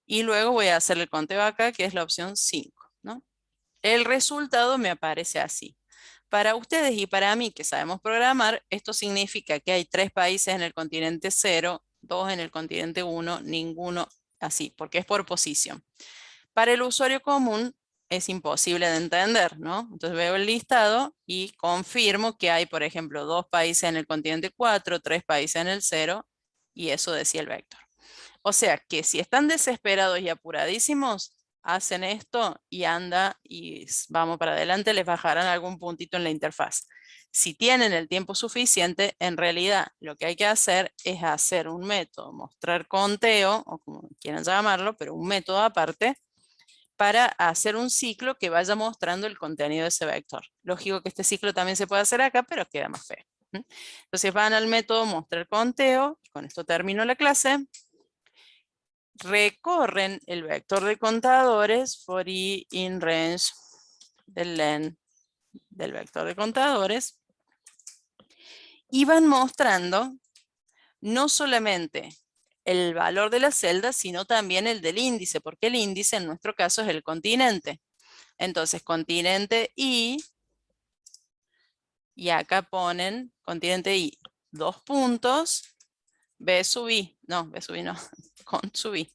y luego voy a hacer el conteo acá, que es la opción 5, ¿no? El resultado me aparece así. Para ustedes y para mí que sabemos programar, esto significa que hay 3 países en el continente 0, 2 en el continente 1, ninguno así, porque es por posición. Para el usuario común es imposible de entender, ¿no? Entonces veo el listado y confirmo que hay, por ejemplo, 2 países en el continente 4, 3 países en el 0, y eso decía el vector. O sea que si están desesperados y apuradísimos, hacen esto y anda y vamos para adelante, les bajarán algún puntito en la interfaz. Si tienen el tiempo suficiente, en realidad lo que hay que hacer es hacer un método, mostrar conteo, o como quieran llamarlo, pero un método aparte, para hacer un ciclo que vaya mostrando el contenido de ese vector. Lógico que este ciclo también se puede hacer acá, pero queda más feo. Entonces van al método mostrar conteo, con esto termino la clase. Recorren el vector de contadores for i in range del len del vector de contadores y van mostrando no solamente el valor de la celda, sino también el del índice, porque el índice en nuestro caso es el continente. Entonces, continente I, y acá ponen continente I, 2 puntos, B sub I, no, B sub I no, con sub I.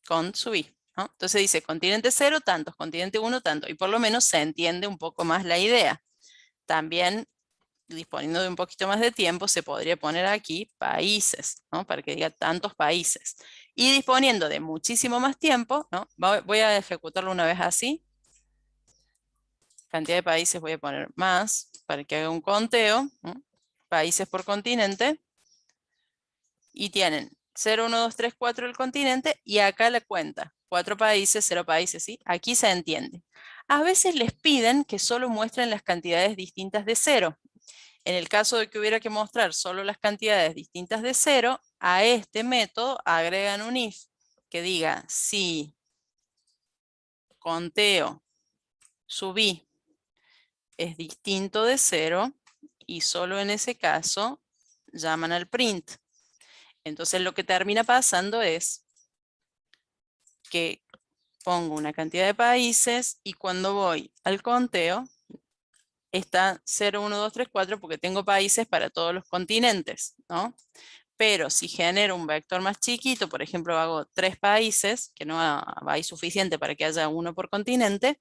Con sub i, ¿no? Entonces dice continente 0 tantos, continente 1 tanto, y por lo menos se entiende un poco más la idea. También, disponiendo de un poquito más de tiempo, se podría poner aquí países, ¿no? Para que diga tantos países. Y disponiendo de muchísimo más tiempo, ¿no? Voy a ejecutarlo una vez así. Cantidad de países voy a poner más, para que haga un conteo, ¿no? Países por continente. Y tienen 0, 1, 2, 3, 4 el continente y acá la cuenta. 4 países, 0 países, ¿sí? Aquí se entiende. A veces les piden que solo muestren las cantidades distintas de 0. En el caso de que hubiera que mostrar solo las cantidades distintas de 0, a este método agregan un if que diga si conteo sub i es distinto de 0 y solo en ese caso llaman al print. Entonces lo que termina pasando es que pongo una cantidad de países y cuando voy al conteo está 0, 1, 2, 3, 4 porque tengo países para todos los continentes, ¿no? Pero si genero un vector más chiquito, por ejemplo, hago 3 países, que no hay suficiente para que haya uno por continente,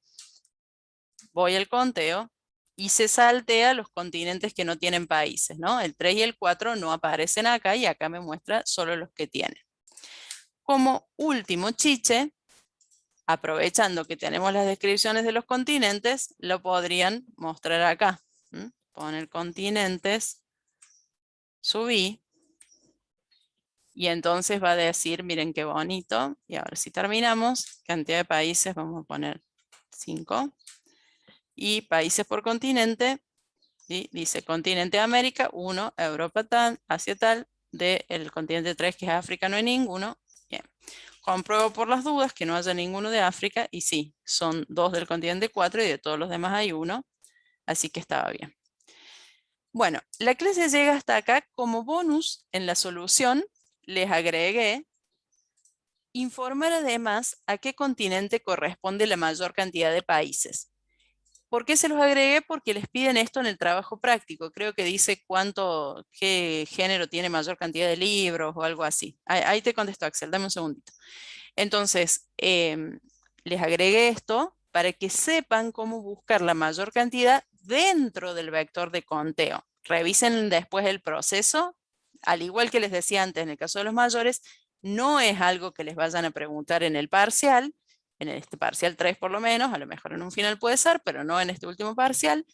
voy al conteo y se saltea los continentes que no tienen países, ¿no? El 3 y el 4 no aparecen acá y acá me muestra solo los que tienen. Como último chiche, aprovechando que tenemos las descripciones de los continentes, lo podrían mostrar acá. Poner continentes, subí, y entonces va a decir, miren qué bonito, y ahora si terminamos, cantidad de países, vamos a poner 5, y países por continente, ¿sí? Dice continente América, 1, Europa tal, Asia tal, del continente 3 que es África no hay ninguno. Bien. Compruebo por las dudas que no haya ninguno de África, y sí, son 2 del continente 4 y de todos los demás hay 1, así que estaba bien. Bueno, la clase llega hasta acá. Como bonus en la solución, les agregué informar además a qué continente corresponde la mayor cantidad de países. ¿Por qué se los agregué? Porque les piden esto en el trabajo práctico. Creo que dice qué género tiene mayor cantidad de libros o algo así. Ahí te contesto, Axel, dame un segundito. Entonces, les agregué esto para que sepan cómo buscar la mayor cantidad dentro del vector de conteo. Revisen después el proceso. Al igual que les decía antes, en el caso de los mayores, no es algo que les vayan a preguntar en el parcial, en este parcial 3 por lo menos, a lo mejor en un final puede ser, pero no en este último parcial,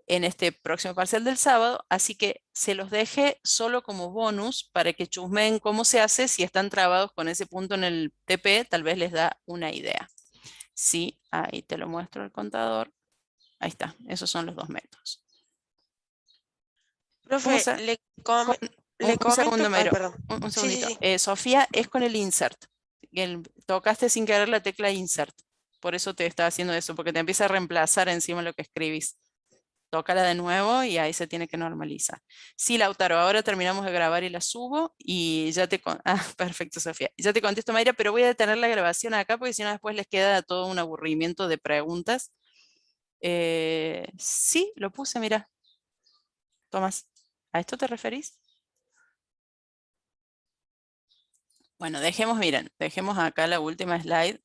en este próximo parcial del sábado, así que se los dejé solo como bonus para que chusmeen cómo se hace. Si están trabados con ese punto en el TP, tal vez les da una idea. Sí, ahí te lo muestro el contador. Ahí está, esos son los 2 métodos. Profe, le comento, segundo, Mero. perdón. Un segundito. Sí. Sofía, es con el insert. Tocaste sin querer la tecla insert. Por eso te está haciendo eso, porque te empieza a reemplazar encima lo que escribís. Tócala de nuevo y ahí se tiene que normalizar. Sí, Lautaro, ahora terminamos de grabar y la subo y ya te... perfecto, Sofía. Ya te contesto, Mayra, pero voy a detener la grabación acá porque si no después les queda todo un aburrimiento de preguntas. Sí, lo puse, mira. Tomás, ¿a esto te referís? Bueno, dejemos acá la última slide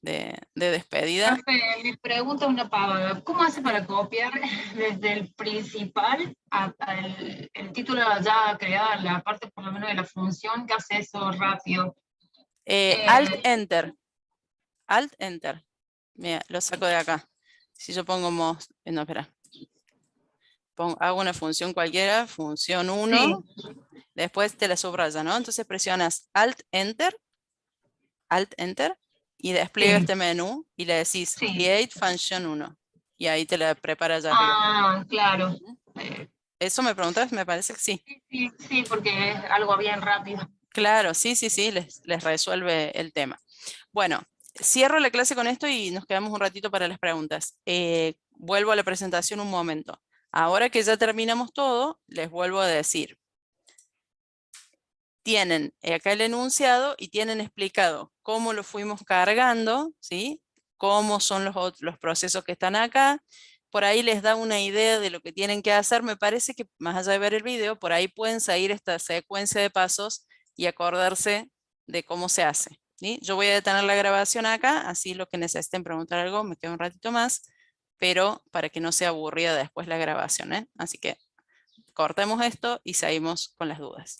de despedida. Profe, mi pregunta es una pavada. ¿Cómo hace para copiar desde el principal al el título ya creado, la parte por lo menos de la función, que hace eso rápido? Alt-Enter. Alt-Enter. Mira, lo saco de acá. Si yo pongo... no, espera. Hago una función cualquiera, función 1. Sí. Después te la subraya, ¿no? Entonces presionas Alt-Enter. Alt-Enter. Y despliega este menú y le decís Create Function 1. Y ahí te la prepara ya arriba. Ah, claro. ¿Eso me preguntas? Me parece que sí. Sí, porque es algo bien rápido. Claro, sí, les resuelve el tema. Bueno, cierro la clase con esto y nos quedamos un ratito para las preguntas. Vuelvo a la presentación un momento. Ahora que ya terminamos todo, les vuelvo a decir. Tienen acá el enunciado y tienen explicado cómo lo fuimos cargando, ¿sí? Cómo son los procesos que están acá. Por ahí les da una idea de lo que tienen que hacer. Me parece que más allá de ver el video, por ahí pueden seguir esta secuencia de pasos y acordarse de cómo se hace, ¿sí? Yo voy a detener la grabación acá, así los que necesiten preguntar algo me quedo un ratito más, pero para que no sea aburrida después la grabación, ¿eh? Así que cortemos esto y seguimos con las dudas.